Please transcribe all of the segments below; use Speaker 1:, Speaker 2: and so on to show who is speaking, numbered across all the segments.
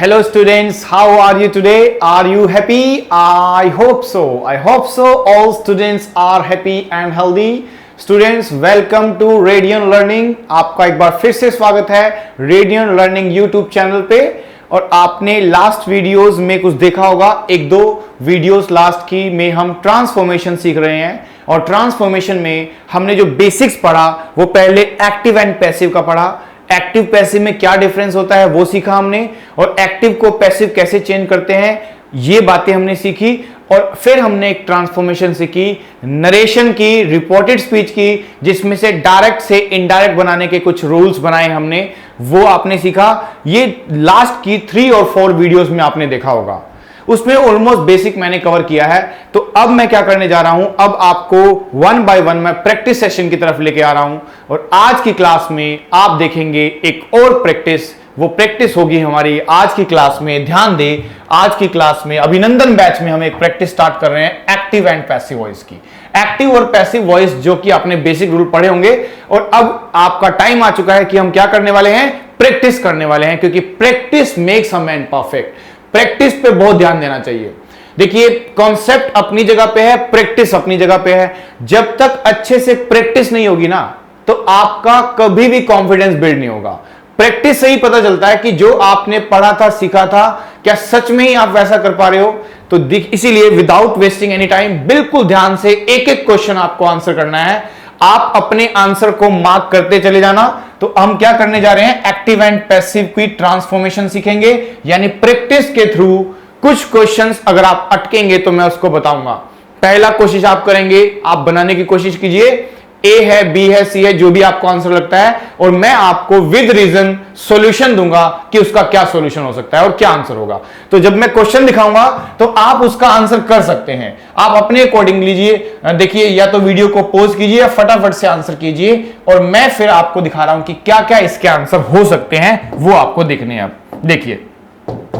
Speaker 1: Hello students, how are you today? Are you happy? I hope so. I hope so. All students are happy and healthy. Students, welcome to Radiant Learning. आपका एक बार फिर से स्वागत है Radiant Learning YouTube channel पे। और आपने last videos में कुछ देखा होगा, एक दो वीडियोस लास्ट की में हम ट्रांसफॉर्मेशन सीख रहे हैं। और ट्रांसफॉर्मेशन में हमने जो बेसिक्स पढ़ा वो पहले एक्टिव एंड पैसिव का पढ़ा। एक्टिव पैसिव में क्या डिफरेंस होता है वो सीखा हमने, और एक्टिव को पैसिव कैसे चेंज करते हैं ये बातें हमने सीखी। और फिर हमने एक ट्रांसफॉर्मेशन सीखी, नरेशन की, रिपोर्टेड स्पीच की, जिसमें से डायरेक्ट से इनडायरेक्ट बनाने के कुछ रूल्स बनाए हमने, वो आपने सीखा। ये लास्ट की 3 और 4 वीडियोस में आपने देखा होगा, उसमें ऑलमोस्ट बेसिक मैंने कवर किया है। तो अब मैं क्या करने जा रहा हूं, अब आपको 1 बाय 1 मैं प्रैक्टिस सेशन की तरफ लेके आ रहा हूं। और आज की क्लास में आप देखेंगे एक और प्रैक्टिस, वो प्रैक्टिस होगी हमारी आज की क्लास में। ध्यान दें, आज की क्लास में अभिनंदन बैच में हम एक प्रैक्टिस स्टार्ट कर रहे हैं एक्टिव एंड पैसिव वॉइस की। एक्टिव और पैसिव वॉइस जो कि आपने बेसिक रूल पढ़े होंगे, और अब आपका टाइम आ चुका है कि हम क्या करने वाले हैं, प्रैक्टिस करने वाले हैं, क्योंकि practice makes a man perfect. Practice पे बहुत ध्यान देना चाहिए। देखिए, कॉन्सेप्ट अपनी जगह पे है, प्रैक्टिस अपनी जगह पे है। जब तक अच्छे से प्रैक्टिस नहीं होगी ना, तो आपका कभी भी कॉन्फिडेंस बिल्ड नहीं होगा। प्रैक्टिस से ही पता चलता है कि जो आपने पढ़ा था, सीखा था, क्या सच में ही आप वैसा कर पा रहे हो। तो इसीलिए विदाउट वेस्टिंग एनी टाइम बिल्कुल ध्यान से एक एक क्वेश्चन आपको आंसर करना है। आप अपने आंसर को मार्क करते चले जाना। तो हम क्या करने जा रहे हैं, एक्टिव एंड पैसिव की ट्रांसफॉर्मेशन सीखेंगे, यानी प्रैक्टिस के थ्रू कुछ क्वेश्चंस अगर आप अटकेंगे तो मैं उसको बताऊंगा। पहला कोशिश आप करेंगे, आप बनाने की कोशिश कीजिए। ए है, बी है, सी है, जो भी आपको आंसर लगता है, और मैं आपको विद रीजन सॉल्यूशन दूंगा कि उसका क्या सॉल्यूशन हो सकता है और क्या आंसर होगा। तो जब मैं क्वेश्चन दिखाऊंगा तो आप उसका आंसर कर सकते हैं। आप अपने अकॉर्डिंग लीजिए, देखिए, या तो वीडियो को पॉज कीजिए या फटाफट से आंसर कीजिए, और मैं फिर आपको दिखा रहा हूं कि क्या क्या इसके आंसर हो सकते हैं, वो आपको देखने हैं। आप देखिए,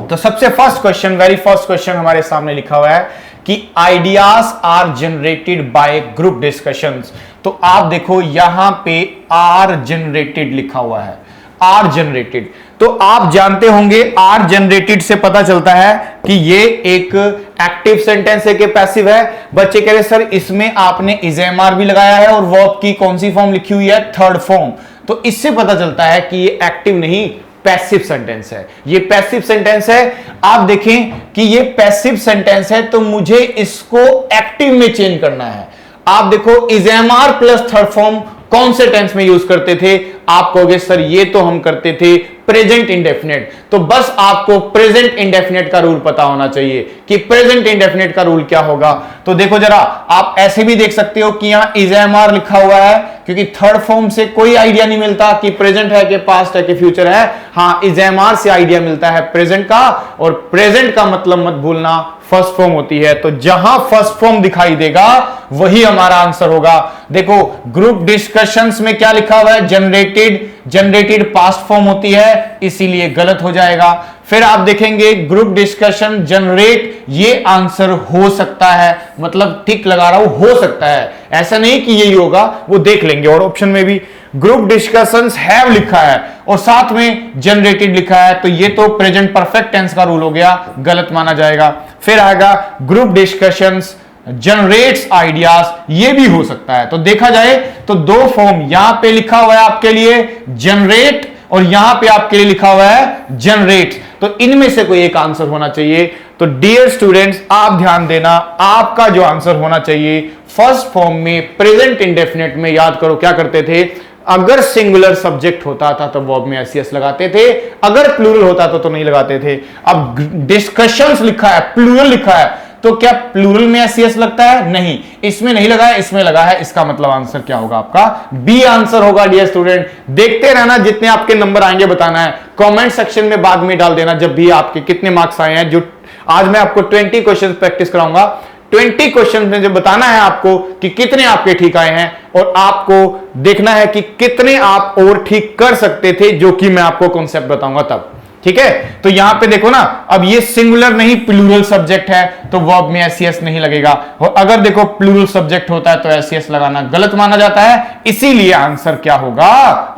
Speaker 1: तो सबसे first question, very first question हमारे सामने लिखा हुआ है कि ideas are generated by group discussions. तो आप देखो यहां पे आर जनरेटेड लिखा हुआ है, आर जनरेटेड। तो आप जानते होंगे आर जनरेटेड से पता चलता है कि ये एक एक्टिव सेंटेंस है कि पैसिव है। बच्चे कह रहे सर इसमें आपने इजेमार भी लगाया है और वर्ब की कौन सी फॉर्म लिखी हुई है, थर्ड फॉर्म। तो इससे पता चलता है कि ये एक्टिव नहीं, पैसिव सेंटेंस है। ये पैसिव सेंटेंस है। आप देखें कि ये पैसिव सेंटेंस है, तो मुझे इसको एक्टिव में चेंज करना है। आप देखो, इजेमार प्लस थर्ड फॉर्म कौन से टेंस में यूज करते थे, आप कहोगे सर ये तो हम करते थे प्रेजेंट इंडेफिनिट। तो बस आपको प्रेजेंट इंडेफिनिट का रूल पता होना चाहिए कि प्रेजेंट इंडेफिनिट का रूल क्या होगा। तो देखो जरा, आप ऐसे भी देख सकते हो कि यहां इजेमार लिखा हुआ है, क्योंकि थर्ड फॉर्म से कोई आइडिया नहीं मिलता कि प्रेजेंट है कि पास्ट है कि फ्यूचर है। हाँ, इजेमार से आइडिया मिलता है प्रेजेंट का, और प्रेजेंट का मतलब मत भूलना फर्स्ट फॉर्म होती है। तो जहां फर्स्ट फॉर्म दिखाई देगा वही हमारा आंसर होगा। देखो, ग्रुप डिस्कशंस में क्या लिखा हुआ है, जनरेटेड। जनरेटेड पास्ट फॉर्म होती है, इसीलिए गलत हो जाएगा। फिर आप देखेंगे ग्रुप डिस्कशन जनरेट, ये आंसर हो सकता है, मतलब ठीक लगा रहा हूं, हो सकता है, ऐसा नहीं कि यही होगा, वो देख लेंगे। और ऑप्शन में भी ग्रुप डिस्कशंस हैव लिखा है और साथ में जनरेटेड लिखा है, तो ये तो प्रेजेंट परफेक्ट टेंस का रूल हो गया, गलत माना जाएगा। फिर आएगा ग्रुप डिस्कशंस जनरेट्स आइडियाज, ये भी हो सकता है। तो देखा जाए तो दो फॉर्म यहां पे लिखा हुआ है आपके लिए जनरेट, और यहां पे आपके लिए लिखा हुआ है जनरेट। तो इनमें से कोई एक आंसर होना चाहिए। तो डियर स्टूडेंट्स, आप ध्यान देना, आपका जो आंसर होना चाहिए फर्स्ट फॉर्म में प्रेजेंट इंडेफिनिट में, याद करो क्या करते थे, अगर सिंगुलर सब्जेक्ट होता था तो वर्ब में एस लगाते थे, अगर प्लूरल होता तो नहीं लगाते थे। अब डिस्कशंस लिखा है, प्लूरल लिखा है, तो क्या प्लूरल में एस लगता है, नहीं, इसमें नहीं लगा है, इसमें लगा है। इसका मतलब आंसर क्या होगा आपका, बी आंसर होगा। डियर स्टूडेंट, देखते रहना, जितने आपके नंबर आएंगे बताना है, कमेंट सेक्शन में बाद में डाल देना जब भी आपके कितने मार्क्स आए हैं। जो आज मैं आपको 20 क्वेश्चन प्रैक्टिस कराऊंगा, 20 क्वेश्चन में जो बताना है आपको कि कितने आपके ठीक आए हैं, और आपको देखना है कि कितने आप और ठीक कर सकते थे, जो कि मैं आपको कॉन्सेप्ट बताऊंगा तब। ठीक है, तो यहां पे देखो ना, अब ये सिंगुलर नहीं प्लूरल सब्जेक्ट है तो वर्ब में एस नहीं लगेगा, और अगर देखो प्लूरल सब्जेक्ट होता है तो एस लगाना गलत माना जाता है, इसीलिए आंसर क्या होगा,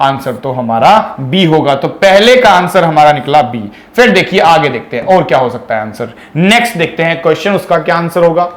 Speaker 1: आंसर तो हमारा बी होगा। तो पहले का आंसर हमारा निकला बी। फिर देखिए आगे देखते हैं और क्या हो सकता है आंसर। नेक्स्ट देखते हैं क्वेश्चन, उसका क्या आंसर होगा।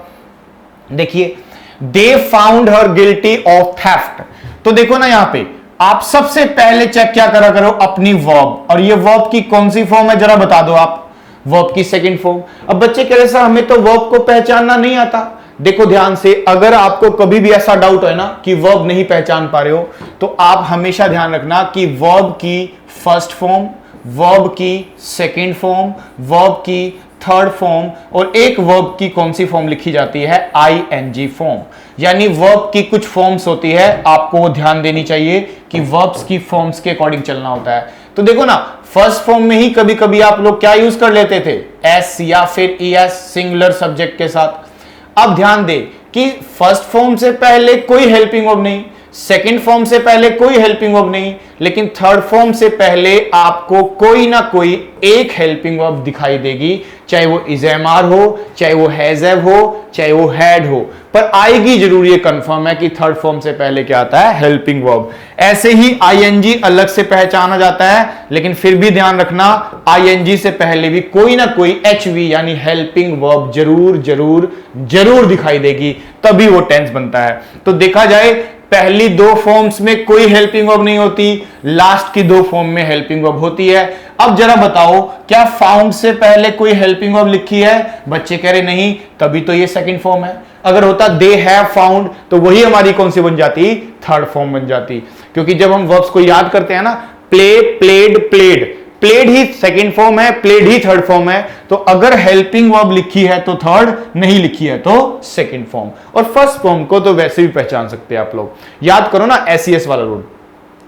Speaker 1: देखिए, they found her guilty of theft. तो देखो ना, यहां पे आप सबसे पहले चेक क्या करा करो, अपनी वर्ब, और ये वर्ब की कौन सी फॉर्म है जरा बता दो आप, वर्ब की सेकंड फॉर्म। अब बच्चे कह रहे सर हमें तो वर्ब को पहचानना नहीं आता। देखो ध्यान से, अगर आपको कभी भी ऐसा डाउट है ना कि वर्ब नहीं पहचान पा रहे हो, तो आप हमेशा ध्यान रखना कि वर्ब की फर्स्ट फॉर्म, वर्ब की सेकंड फॉर्म, वर्ब की थर्ड फॉर्म, और एक वर्ब की कौन सी फॉर्म लिखी जाती है, आईएनजी फॉर्म। यानी वर्ब की कुछ फॉर्म्स होती है, आपको वो ध्यान देनी चाहिए कि वर्ब्स की फॉर्म्स के अकॉर्डिंग चलना होता है। तो देखो ना, फर्स्ट फॉर्म में ही कभी कभी आप लोग क्या यूज कर लेते थे, एस या फिर ईएस सिंगुलर सब्जेक्ट के साथ। अब ध्यान दे कि फर्स्ट फॉर्म से पहले कोई हेल्पिंग वर्ब नहीं, सेकंड फॉर्म से पहले कोई हेल्पिंग वर्ब नहीं, लेकिन थर्ड फॉर्म से पहले आपको कोई ना कोई एक हेल्पिंग वर्ब दिखाई देगी, चाहे वो इज़-एम-आर हो, चाहे वो हैज़-हैव हो, चाहे वो हैड हो, पर आएगी जरूर। ये कंफर्म है कि थर्ड फॉर्म से पहले क्या आता है, हेल्पिंग वर्ब। ऐसे ही आईएनजी अलग से पहचाना जाता है, लेकिन फिर भी ध्यान रखना आईएनजी से पहले भी कोई ना कोई एचवी यानी हेल्पिंग वर्ब जरूर जरूर जरूर दिखाई देगी, तभी वो टेंस बनता है। तो देखा जाए पहली दो फॉर्म्स में कोई हेल्पिंग वर्ब नहीं होती, लास्ट की दो फॉर्म में हेल्पिंग वर्ब होती है। अब जरा बताओ, क्या फाउंड से पहले कोई हेल्पिंग वर्ब लिखी है? बच्चे कह रहे नहीं, तभी तो ये सेकंड फॉर्म है। अगर होता दे हैव फाउंड तो वही हमारी कौन सी बन जाती, थर्ड फॉर्म बन जाती। क्योंकि जब हम वर्ब्स को याद करते हैं ना, प्ले, प्लेड, प्लेड, प्लेड ही सेकंड फॉर्म है, प्लेड ही थर्ड फॉर्म है। तो अगर हेल्पिंग वर्ब लिखी है तो थर्ड, नहीं लिखी है तो सेकंड फॉर्म। और फर्स्ट फॉर्म को तो वैसे भी पहचान सकते हैं आप लोग, याद करो ना एसईएस वाला रूल।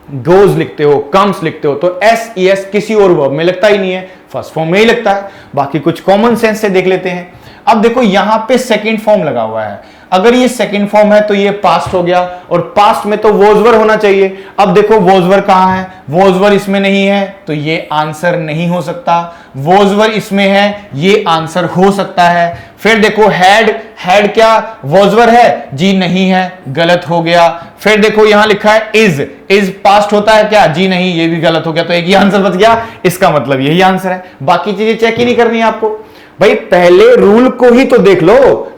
Speaker 1: गोज लिखते हो, कम्स लिखते हो तो एस किसी और वर्ब में लगता ही नहीं है, फर्स्ट फॉर्म में ही लगता है। बाकी कुछ कॉमन सेंस से देख लेते हैं। अब देखो यहां पे सेकंड फॉर्म लगा हुआ है, अगर ये सेकंड फॉर्म है तो ये पास्ट हो गया, और पास्ट में तो वोजवर होना चाहिए। अब देखो वोजवर कहां है, वोजवर इसमें नहीं है तो ये आंसर नहीं हो सकता। वोजवर इसमें है, ये आंसर हो सकता है। फिर देखो हैड, हैड क्या वोजवर है? जी नहीं है, गलत हो गया। फिर देखो यहां लिखा है इज पास्ट होता है क्या? जी नहीं, ये भी गलत हो गया। तो एक ही आंसर बच गया, इसका मतलब यही आंसर है। बाकी चीजें चेक ही नहीं करनी है आपको भाई, पहले रूल को ही तो देख लो,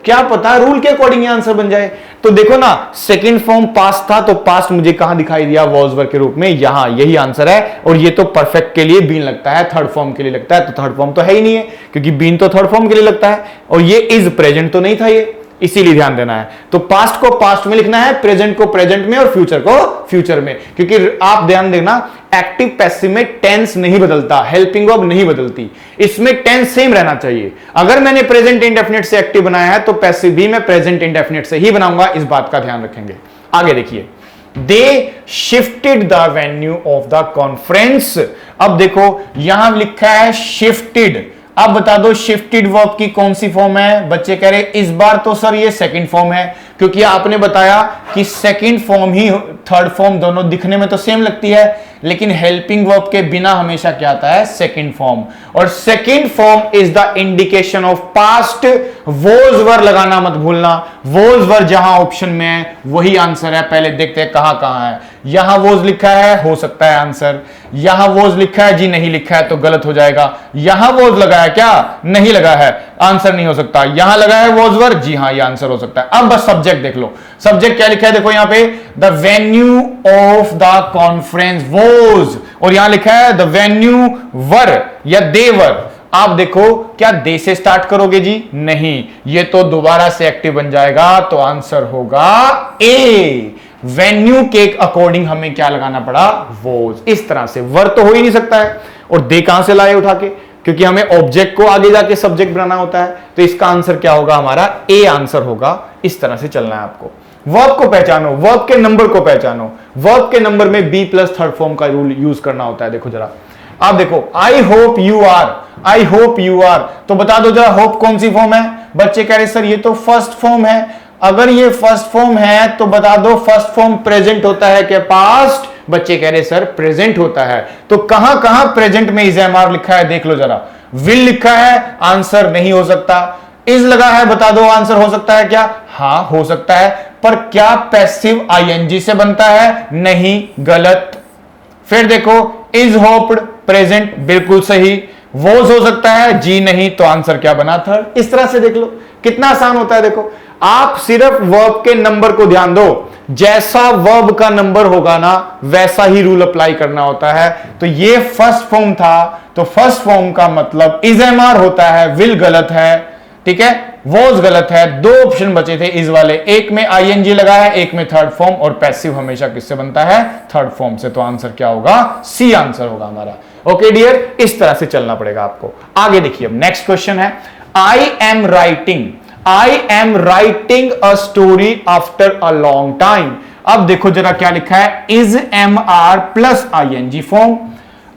Speaker 1: क्या पता रूल के अकॉर्डिंग आंसर बन जाए। तो देखो ना, सेकंड फॉर्म पास्ट था तो पास्ट मुझे कहां दिखाई दिया, वॉज वर के रूप में, यहां यही आंसर है। और ये तो परफेक्ट के लिए बीन लगता है, थर्ड फॉर्म के लिए लगता है, तो थर्ड फॉर्म तो है ही नहीं है, क्योंकि बीन तो थर्ड फॉर्म के लिए लगता है। और ये इज प्रेजेंट तो नहीं था, ये इसीलिए ध्यान देना है। तो पास्ट को पास्ट में लिखना है, प्रेजेंट को प्रेजेंट में, और फ्यूचर को फ्यूचर में। क्योंकि आप ध्यान देना, एक्टिव पैसिव में टेंस नहीं बदलता, हेल्पिंग वर्ब नहीं बदलती, इसमें टेंस सेम रहना चाहिए। अगर मैंने प्रेजेंट इंडेफिनिट से एक्टिव बनाया है तो पैसिव भी मैं प्रेजेंट इंडेफिनिट से ही बनाऊंगा, इस बात का ध्यान रखेंगे। आगे देखिए, they shifted the venue of the conference. अब देखो यहां लिखा है शिफ्टेड। अब बता दो शिफ्टेड वर्ब की कौन सी फॉर्म है? बच्चे कह रहे इस बार तो सर ये सेकंड फॉर्म है, क्योंकि आपने बताया कि सेकंड फॉर्म ही थर्ड फॉर्म दोनों दिखने में तो सेम लगती है, लेकिन हेल्पिंग वर्ब के बिना हमेशा क्या आता है, सेकंड फॉर्म। और second form is the indication of past. Was were लगाना मत भूलना, वोज वर जहां ऑप्शन में है वही आंसर है। पहले देखते हैं कहां कहां है। यहां वोज लिखा है, हो सकता है आंसर। यहां वोज लिखा है, जी नहीं लिखा है तो गलत हो जाएगा। यहां वोज लगा है क्या? नहीं लगा है, आंसर नहीं हो सकता। यहां लगा है वोज वर, जी हां ये आंसर हो सकता है। अब बस सब्जेक्ट देख लो, सब्जेक्ट क्या लिखा है, देखो यहां पे the venue of the conference was, और यहां लिखा है द वेन्यू वर या देवर। आप देखो क्या दे से स्टार्ट करोगे जी? नहीं, ये तो दोबारा से एक्टिव बन जाएगा, तो आंसर होगा ए। वेन्यू के अकॉर्डिंग हमें क्या लगाना पड़ा, वोज। इस तरह से वर तो हो ही नहीं सकता है, और दे कहां से लाए उठा के, क्योंकि हमें ऑब्जेक्ट को आगे जाके सब्जेक्ट बनाना होता है। तो इसका आंसर क्या होगा, हमारा ए आंसर होगा। इस तरह से चलना है आपको। वर्ब को पहचानो, वर्ब के नंबर को पहचानो। वर्ब के नंबर में बी प्लस थर्ड फॉर्म का रूल यूज करना होता है। देखो जरा, आप देखो I hope you are, I hope you are, तो बता दो जरा होप कौन सी फॉर्म है? बच्चे कह रहे सर ये तो फर्स्ट फॉर्म है। अगर ये फर्स्ट फॉर्म है तो बता दो फर्स्ट फॉर्म प्रेजेंट होता है क्या पास्ट? बच्चे कह रहे सर प्रेजेंट होता है। तो कहां कहां प्रेजेंट में इज एम आर लिखा है देख लो जरा। विल लिखा है, आंसर नहीं हो सकता। इज लगा है, बता दो आंसर हो सकता है क्या? हां हो सकता है, पर क्या पैसिव आईएनजी से बनता है? नहीं, गलत। फिर देखो इज होप्ड प्रेजेंट, बिल्कुल सही। वॉज हो सकता है, जी नहीं, तो आंसर क्या बना? थर्ड। इस तरह से देख लो कितना आसान होता है। देखो आप सिर्फ वर्ब के नंबर को ध्यान दो, जैसा वर्ब का नंबर होगा ना वैसा ही रूल अप्लाई करना होता है। तो ये फर्स्ट फॉर्म था, तो फर्स्ट फॉर्म का मतलब इज एम आर होता है। विल गलत है, ठीक है, वॉज गलत है। दो ऑप्शन बचे थे इज वाले, एक में आईएनजी लगा है, एक में थर्ड फॉर्म, और पैसिव हमेशा किससे बनता है? थर्ड फॉर्म से। तो आंसर क्या होगा? सी आंसर होगा हमारा। ओके डियर, इस तरह से चलना पड़ेगा आपको। आगे देखिए, अब नेक्स्ट क्वेश्चन है, I am writing a story after a long time. अब देखो जरा क्या लिखा है, is am are plus ING form.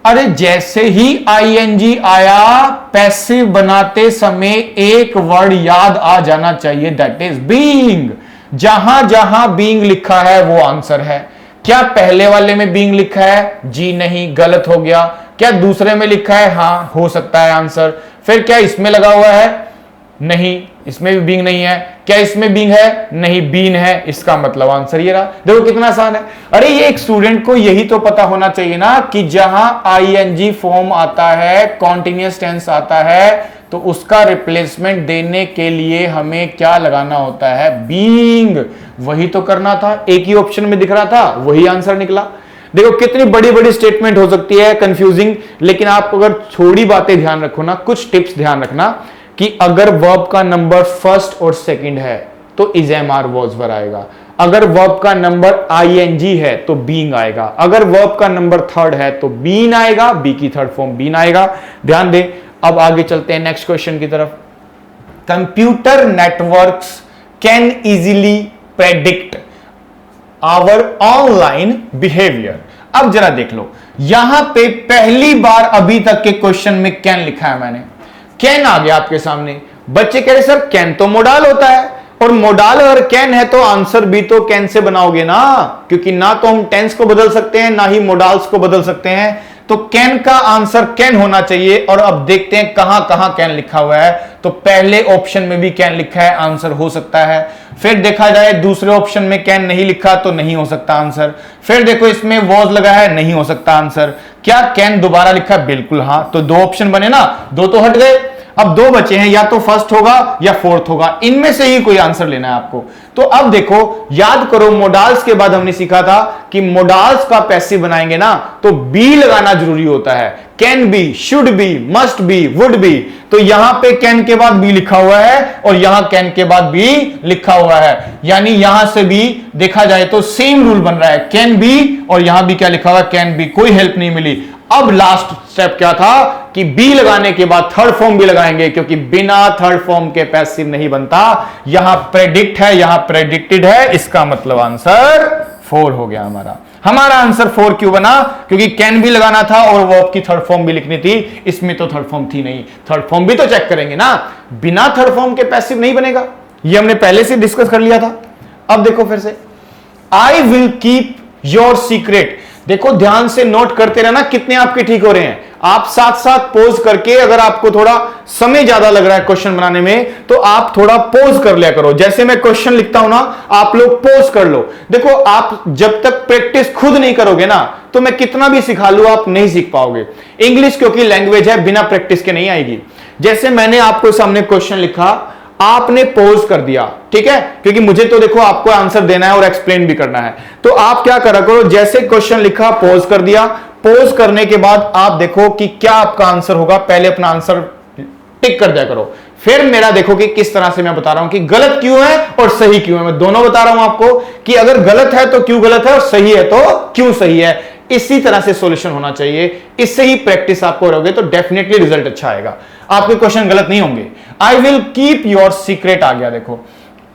Speaker 1: अरे जैसे ही आईएनजी आया, पैसिव बनाते समय एक वर्ड याद आ जाना चाहिए, दैट इज बीइंग। जहां जहां बीइंग लिखा है वो आंसर है। क्या पहले वाले में बीइंग लिखा है? जी नहीं, गलत हो गया। क्या दूसरे में लिखा है? हां हो सकता है आंसर। फिर क्या इसमें लगा हुआ है? नहीं, इसमें भी बीइंग नहीं है। क्या इसमें बीइंग है? नहीं, बीन है। इसका मतलब आंसर ये रहा। देखो कितना आसान है। अरे ये एक स्टूडेंट को यही तो पता होना चाहिए ना कि जहां आईएनजी फॉर्म आता है, कॉन्टिन्यूअस टेंस आता है, तो उसका रिप्लेसमेंट देने के लिए हमें क्या लगाना होता है? बीइंग। वही तो करना था, एक ही ऑप्शन में दिख रहा था, वही आंसर निकला। देखो कितनी बड़ी बड़ी स्टेटमेंट हो सकती है, कंफ्यूजिंग, लेकिन आप अगर थोड़ी बातें ध्यान रखो ना, कुछ टिप्स ध्यान रखना कि अगर वर्ब का नंबर फर्स्ट और सेकंड है तो is am are was were आएगा। अगर वर्ब का नंबर आईएनजी है तो बीइंग आएगा। अगर वर्ब का नंबर थर्ड है तो बीन आएगा, बी की थर्ड फॉर्म बीन आएगा। ध्यान दे। अब आगे चलते हैं नेक्स्ट क्वेश्चन की तरफ। Computer networks can easily predict our online behaviour. अब जरा देख लो, यहां पे पहली बार अभी तक के क्वेश्चन में कैन लिखा है मैंने। कैन आ गया आपके सामने। बच्चे कह रहे सर कैन तो मोडाल होता है, और मोडाल अगर कैन है तो आंसर भी तो कैन से बनाओगे ना, क्योंकि ना तो हम टेंस को बदल सकते हैं ना ही मोडाल्स को बदल सकते हैं। तो कैन का आंसर कैन होना चाहिए। और अब देखते हैं कहां कहां कैन लिखा हुआ है। तो पहले ऑप्शन में भी कैन लिखा है, आंसर हो सकता है। फिर देखा जाए दूसरे ऑप्शन में कैन नहीं लिखा तो नहीं हो सकता आंसर। फिर देखो इसमें वॉज लगा है, नहीं हो सकता आंसर। क्या कैन दोबारा लिखा? बिल्कुल हां। तो दो ऑप्शन बने ना, दो तो हट गए। अब दो बचे हैं, या तो फर्स्ट होगा या फोर्थ होगा, इनमें से ही कोई आंसर लेना है आपको। तो अब देखो, याद करो मोडाल्स के बाद हमने सीखा था कि मोडाल्स का पैसिव बनाएंगे ना तो बी लगाना जरूरी होता है। Can be, should be, must be, would be. तो यहां पे कैन के बाद बी लिखा हुआ है और यहां कैन के बाद बी लिखा हुआ है, यानी यहां से भी देखा जाए तो सेम रूल बन रहा है। कैन बी और यहां भी क्या लिखा हुआ है? Can be. कोई हेल्प नहीं मिली। अब लास्ट स्टेप क्या था कि बी लगाने के बाद थर्ड फॉर्म भी लगाएंगे, क्योंकि बिना थर्ड फॉर्म के पैसिव नहीं बनता। यहां प्रेडिक्ट है, यहां प्रेडिक्टेड है, इसका मतलब आंसर 4 हो गया हमारा। हमारा आंसर 4 क्यों बना? क्योंकि कैन भी लगाना था और वर्ब की थर्ड फॉर्म भी लिखनी थी। इसमें तो थर्ड फॉर्म थी नहीं, थर्ड फॉर्म भी तो चेक करेंगे ना। बिना थर्ड फॉर्म के पैसिव नहीं बनेगा, ये हमने पहले से डिस्कस कर लिया था। अब देखो फिर से, आई विल कीप योर सीक्रेट। देखो ध्यान से नोट करते रहना कितने आपके ठीक हो रहे हैं। आप साथ साथ पोज करके, अगर आपको थोड़ा समय ज्यादा लग रहा है क्वेश्चन बनाने में तो आप थोड़ा पोज कर लिया करो। जैसे मैं क्वेश्चन लिखता हूं ना, आप लोग पोज कर लो। देखो आप जब तक प्रैक्टिस खुद नहीं करोगे ना तो मैं कितना भी सिखा लूं आप नहीं सीख पाओगे। इंग्लिश क्योंकि लैंग्वेज है, बिना प्रैक्टिस के नहीं आएगी। जैसे मैंने आपको सामने क्वेश्चन लिखा, आपने पोज कर दिया, ठीक है, क्योंकि मुझे तो देखो आपको आंसर देना है और एक्सप्लेन भी करना है। तो आप क्या करा करो, जैसे क्वेश्चन लिखा पोज कर दिया। पोज करने के बाद आप देखो कि क्या आपका आंसर होगा। पहले अपना आंसर टिक कर दिया करो, फिर मेरा देखो कि किस तरह से मैं बता रहा हूं कि गलत क्यों है और सही क्यों है। मैं दोनों बता रहा हूं आपको कि अगर गलत है तो क्यों गलत है और सही है तो क्यों सही है। इसी तरह से सॉल्यूशन होना चाहिए। इससे ही प्रैक्टिस आपको करोगे तो डेफिनेटली रिजल्ट अच्छा आएगा, आपके क्वेश्चन गलत नहीं होंगे। I will keep your secret आ गया। देखो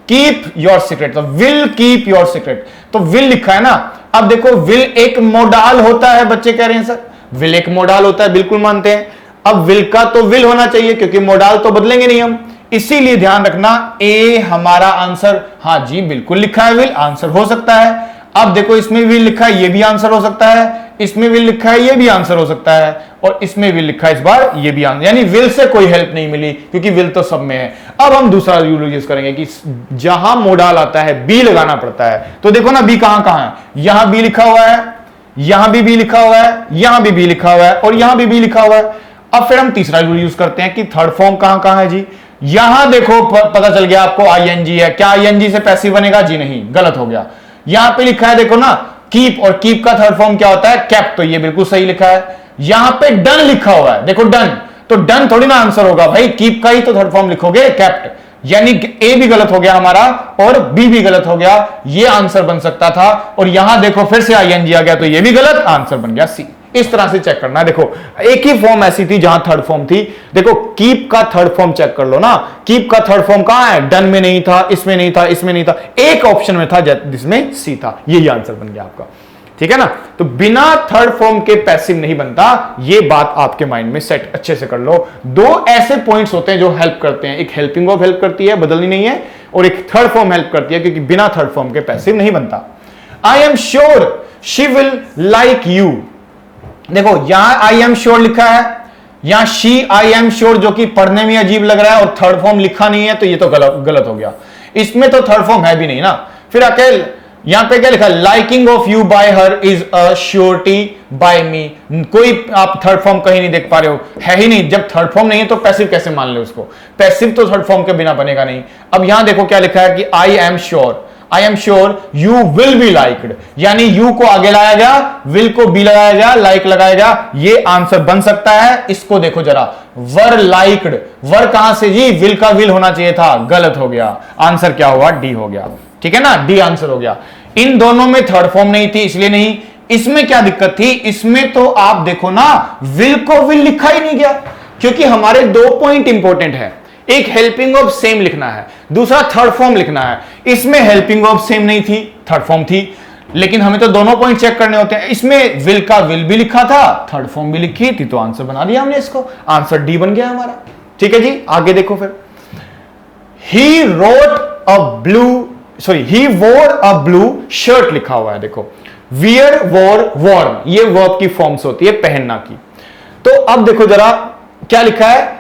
Speaker 1: कीप योर सीक्रेट, तो विल कीप योर सीक्रेट, तो विल लिखा है ना। अब देखो विल एक मोडाल होता है, बच्चे कह रहे हैं सर विल एक मोडाल होता है, बिल्कुल मानते हैं। अब विल का तो विल होना चाहिए क्योंकि मोडाल तो बदलेंगे नहीं हम। इसीलिए ध्यान रखना ए हमारा आंसर, हाँ जी बिल्कुल लिखा है विल, आंसर हो सकता है। अब देखो इसमें विल लिखा है, ये भी आंसर हो सकता है, इसमें विल लिखा है, ये भी आंसर हो सकता है, और इसमें विल लिखा है इस बार, ये भी आंसर, यानी विल से कोई हेल्प नहीं मिली क्योंकि विल तो सब में है। अब हम दूसरा रूल यूज करेंगे कि जहां मोडाल आता है बी लगाना पड़ता है। तो देखो ना बी कहां कहां है, यहां बी लिखा हुआ है, यहां भी बी लिखा हुआ है, यहां भी बी लिखा हुआ है, और यहां भी बी लिखा हुआ है। अब फिर हम तीसरा रूल यूज करते हैं कि थर्ड फॉर्म कहां कहां है जी। यहां देखो पता चल गया आपको आईएनजी है, क्या आईएनजी से पैसिव बनेगा जी नहीं, गलत हो गया। यहां पे लिखा है देखो ना कीप, और कीप का थर्ड फॉर्म क्या होता है कैप, तो ये बिल्कुल सही लिखा है। यहां पे डन लिखा हुआ है, देखो डन, तो डन थोड़ी ना आंसर होगा भाई, कीप का ही तो थर्ड फॉर्म लिखोगे कैप्ट, यानी ए भी गलत हो गया हमारा और बी भी गलत हो गया, ये आंसर बन सकता था। और यहां देखो फिर से आईएनजी आ गया, तो ये भी गलत, आंसर बन गया सी। इस तरह से चेक करना है। देखो एक ही फॉर्म ऐसी थी जहां थर्ड फॉर्म थी, देखो कीप का थर्ड फॉर्म चेक कर लो ना, कीप का थर्ड फॉर्म कहां है, डन में नहीं था, इसमें नहीं था, इसमें नहीं था, एक ऑप्शन में था जिसमें सी था, यही आंसर बन गया आपका, ठीक है ना। तो बिना थर्ड फॉर्म के पैसिव नहीं बनता, ये बात आपके माइंड में सेट अच्छे से कर लो। दो ऐसे पॉइंट्स होते हैं जो हेल्प करते हैं, एक हेल्पिंग ऑफ हेल्प करती है, बदलनी नहीं है, और एक थर्ड फॉर्म हेल्प करती है, क्योंकि बिना थर्ड फॉर्म के पैसिव नहीं बनता। I am sure she will like you, देखो यहां आई एम श्योर लिखा है, यहां शी आई एम श्योर, जो कि पढ़ने में अजीब लग रहा है, और थर्ड फॉर्म लिखा नहीं है, तो ये तो गलत हो गया, इसमें तो थर्ड फॉर्म है भी नहीं ना। फिर अकेले यहां पे क्या लिखा, liking of you by her is a surety by me, कोई आप थर्ड फॉर्म कहीं नहीं देख पा रहे हो, है ही नहीं। जब थर्ड फॉर्म नहीं है तो पैसिव कैसे मान ले उसको, पैसिव तो थर्ड फॉर्म के बिना बनेगा नहीं। अब यहां देखो क्या लिखा है कि I am sure, I am sure you will be liked, यानी यू को आगे लाया गया, विल को बी लगाया गया, लाइक लगाया गया, ये आंसर बन सकता है। इसको देखो जरा, वर लाइक्ड, वर कहां से जी, विल का विल होना चाहिए था, गलत हो गया, आंसर क्या हुआ, डी हो गया, ठीक है ना, डी आंसर हो गया। इन दोनों में थर्ड फॉर्म नहीं थी इसलिए नहीं। इसमें क्या दिक्कत थी, इसमें तो आप देखो ना विल को विल लिखा ही नहीं गया, क्योंकि हमारे दो पॉइंट इंपॉर्टेंट है, एक हेल्पिंग ऑफ सेम लिखना है, दूसरा थर्ड फॉर्म लिखना है। इसमें हेल्पिंग ऑफ सेम नहीं थी, थर्ड फॉर्म थी, लेकिन हमें तो दोनों पॉइंट चेक करने होते हैं। इसमें विल का विल भी लिखा था, थर्ड फॉर्म भी लिखी थी, तो आंसर बना दिया हमने इसको, आंसर डी बन गया हमारा, ठीक है जी। आगे देखो फिर, he wrote a blue, sorry he wore a blue shirt लिखा हुआ है, देखो वियर वोर वॉर्म, ये वर्ब की फॉर्म्स होती है पहनना की। तो अब देखो जरा क्या लिखा है,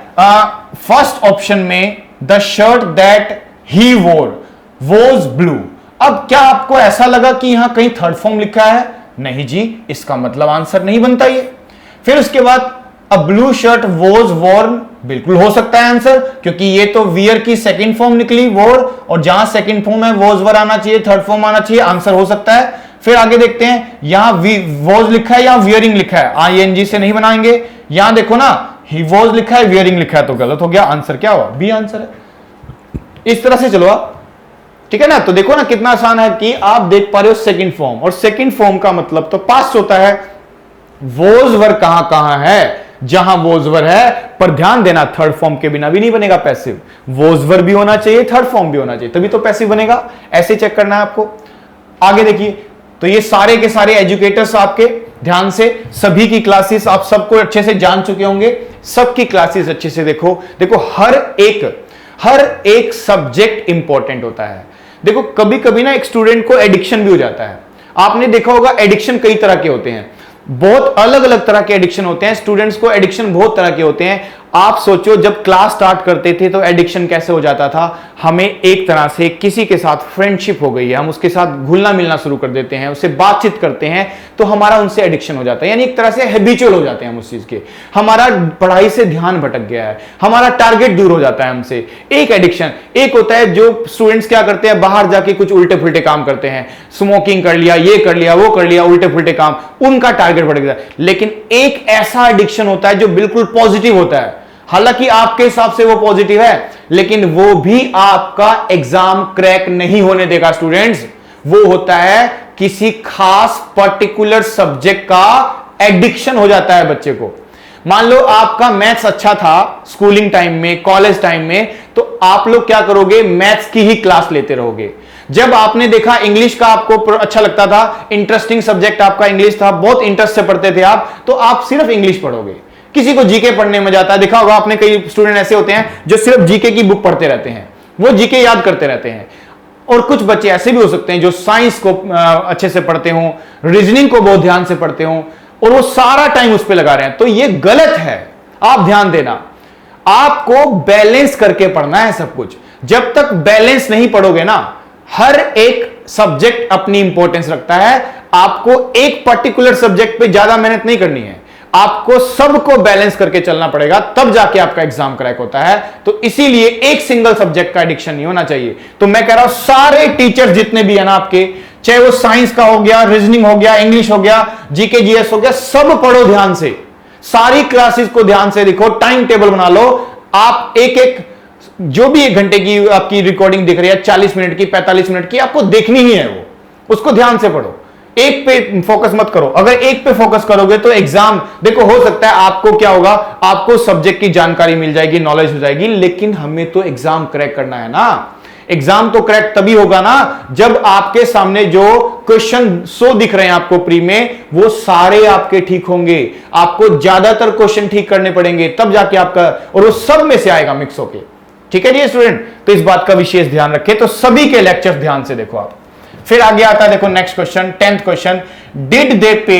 Speaker 1: फर्स्ट ऑप्शन में द शर्ट दैट ही वोर वॉज ब्लू। अब क्या आपको ऐसा लगा कि यहां कहीं थर्ड फॉर्म लिखा है, नहीं जी, इसका मतलब आंसर नहीं बनता ये। फिर उसके बाद अ ब्लू शर्ट वॉज वॉर्न, बिल्कुल हो सकता है आंसर, क्योंकि ये तो वियर की सेकंड फॉर्म निकली वोर, और जहां सेकंड फॉर्म है वॉज वर आना चाहिए, थर्ड फॉर्म आना चाहिए, आंसर हो सकता है। फिर आगे देखते हैं, यहां वॉज लिखा है, यहां वियरिंग लिखा है, आईएनजी से नहीं बनाएंगे। यहां देखो ना ही वॉज लिखा है, वियरिंग लिखा है, तो गलत हो गया, आंसर क्या हुआ, बी आंसर है। इस तरह से चलो आप, ठीक है ना। तो देखो ना कितना आसान है कि आप देख पा रहे हो सेकंड फॉर्म, और सेकंड फॉर्म का मतलब तो पास्ट होता है। वॉज वर कहां कहां है, जहां वॉज वर है, पर ध्यान देना थर्ड फॉर्म के बिना भी नहीं बनेगा पैसिव, वॉज वर भी होना चाहिए, थर्ड फॉर्म भी होना चाहिए, तभी तो पैसिव बनेगा। ऐसे चेक करना है आपको। आगे देखिए, तो ये सारे के सारे एजुकेटर्स आपके ध्यान से, सभी की क्लासेस आप सबको अच्छे से जान चुके होंगे, सबकी क्लासेस अच्छे से देखो। देखो हर एक सब्जेक्ट इंपॉर्टेंट होता है। देखो कभी कभी ना एक स्टूडेंट को एडिक्शन भी हो जाता है, आपने देखा होगा एडिक्शन कई तरह के होते हैं, बहुत अलग अलग तरह के एडिक्शन होते हैं, स्टूडेंट्स को एडिक्शन बहुत तरह के होते हैं। आप सोचो जब क्लास स्टार्ट करते थे तो एडिक्शन कैसे हो जाता था, हमें एक तरह से किसी के साथ फ्रेंडशिप हो गई है, हम उसके साथ घुलना मिलना शुरू कर देते हैं, उससे बातचीत करते हैं, तो हमारा उनसे एडिक्शन हो जाता है, यानी एक तरह से हैबिचुअल हो जाते हैं हम उस चीज के, हमारा पढ़ाई से ध्यान भटक गया है, हमारा टारगेट दूर हो जाता है हमसे। एक एडिक्शन एक होता है जो स्टूडेंट्स क्या करते हैं, बाहर जाके कुछ उल्टे फुल्टे काम करते हैं, स्मोकिंग कर लिया, ये कर लिया, वो कर लिया, उल्टे फुल्टे काम, उनका टारगेट भटक जाता है। लेकिन एक ऐसा एडिक्शन होता है जो बिल्कुल पॉजिटिव होता है, हालांकि आपके हिसाब से वो पॉजिटिव है, लेकिन वो भी आपका एग्जाम क्रैक नहीं होने देगा स्टूडेंट्स। वो होता है किसी खास पर्टिकुलर सब्जेक्ट का एडिक्शन हो जाता है बच्चे को। मान लो आपका मैथ्स अच्छा था स्कूलिंग टाइम में, कॉलेज टाइम में, तो आप लोग क्या करोगे, मैथ्स की ही क्लास लेते रहोगे। जब आपने देखा इंग्लिश का आपको अच्छा लगता था, इंटरेस्टिंग सब्जेक्ट आपका इंग्लिश था, बहुत इंटरेस्ट से पढ़ते थे आप, तो आप सिर्फ इंग्लिश पढ़ोगे। किसी को जीके पढ़ने में जाता है, देखा होगा आपने कई स्टूडेंट ऐसे होते हैं जो सिर्फ जीके की बुक पढ़ते रहते हैं, वो जीके याद करते रहते हैं। और कुछ बच्चे ऐसे भी हो सकते हैं जो साइंस को अच्छे से पढ़ते हों, रीजनिंग को बहुत ध्यान से पढ़ते हों और वो सारा टाइम उस पर लगा रहे हैं। तो ये गलत है, आप ध्यान देना। आपको बैलेंस करके पढ़ना है सब कुछ। जब तक बैलेंस नहीं पढ़ोगे ना, हर एक सब्जेक्ट अपनी इंपॉर्टेंस रखता है। आपको एक पर्टिकुलर सब्जेक्ट पे ज्यादा मेहनत नहीं करनी है, आपको सबको बैलेंस करके चलना पड़ेगा, तब जाके आपका एग्जाम क्रैक होता है। तो इसीलिए एक सिंगल सब्जेक्ट का एडिक्शन नहीं होना चाहिए। तो मैं कह रहा हूं सारे टीचर्स जितने भी है ना आपके, चाहे वो साइंस का हो गया, रीजनिंग हो गया, इंग्लिश हो गया, जीके जीएस हो गया, सब पढ़ो ध्यान से, सारी क्लासेस को ध्यान से देखो, टाइम टेबल बना लो। आप एक एक जो भी 1 घंटे की आपकी रिकॉर्डिंग दिख रही है, 40 मिनट की, 45 मिनट की, आपको देखनी ही है, वो उसको ध्यान से पढ़ो। एक पे फोकस मत करो। अगर एक पे फोकस करोगे तो एग्जाम, देखो हो सकता है आपको क्या होगा, आपको सब्जेक्ट की जानकारी मिल जाएगी, नॉलेज हो जाएगी, लेकिन हमें तो एग्जाम क्रैक करना है ना। एग्जाम तो क्रैक तभी होगा ना जब आपके सामने जो क्वेश्चन 100 दिख रहे हैं आपको प्री में, वो सारे आपके ठीक होंगे। आपको ज्यादातर क्वेश्चन ठीक करने पड़ेंगे, तब जाके आपका, और वो सब में से आएगा मिक्स होके। ठीक है जी स्टूडेंट, तो इस बात का विशेष ध्यान रखें। तो सभी के लेक्चर्स ध्यान से देखो आप। फिर आगे आता है, देखो next question, 10th question, did they pay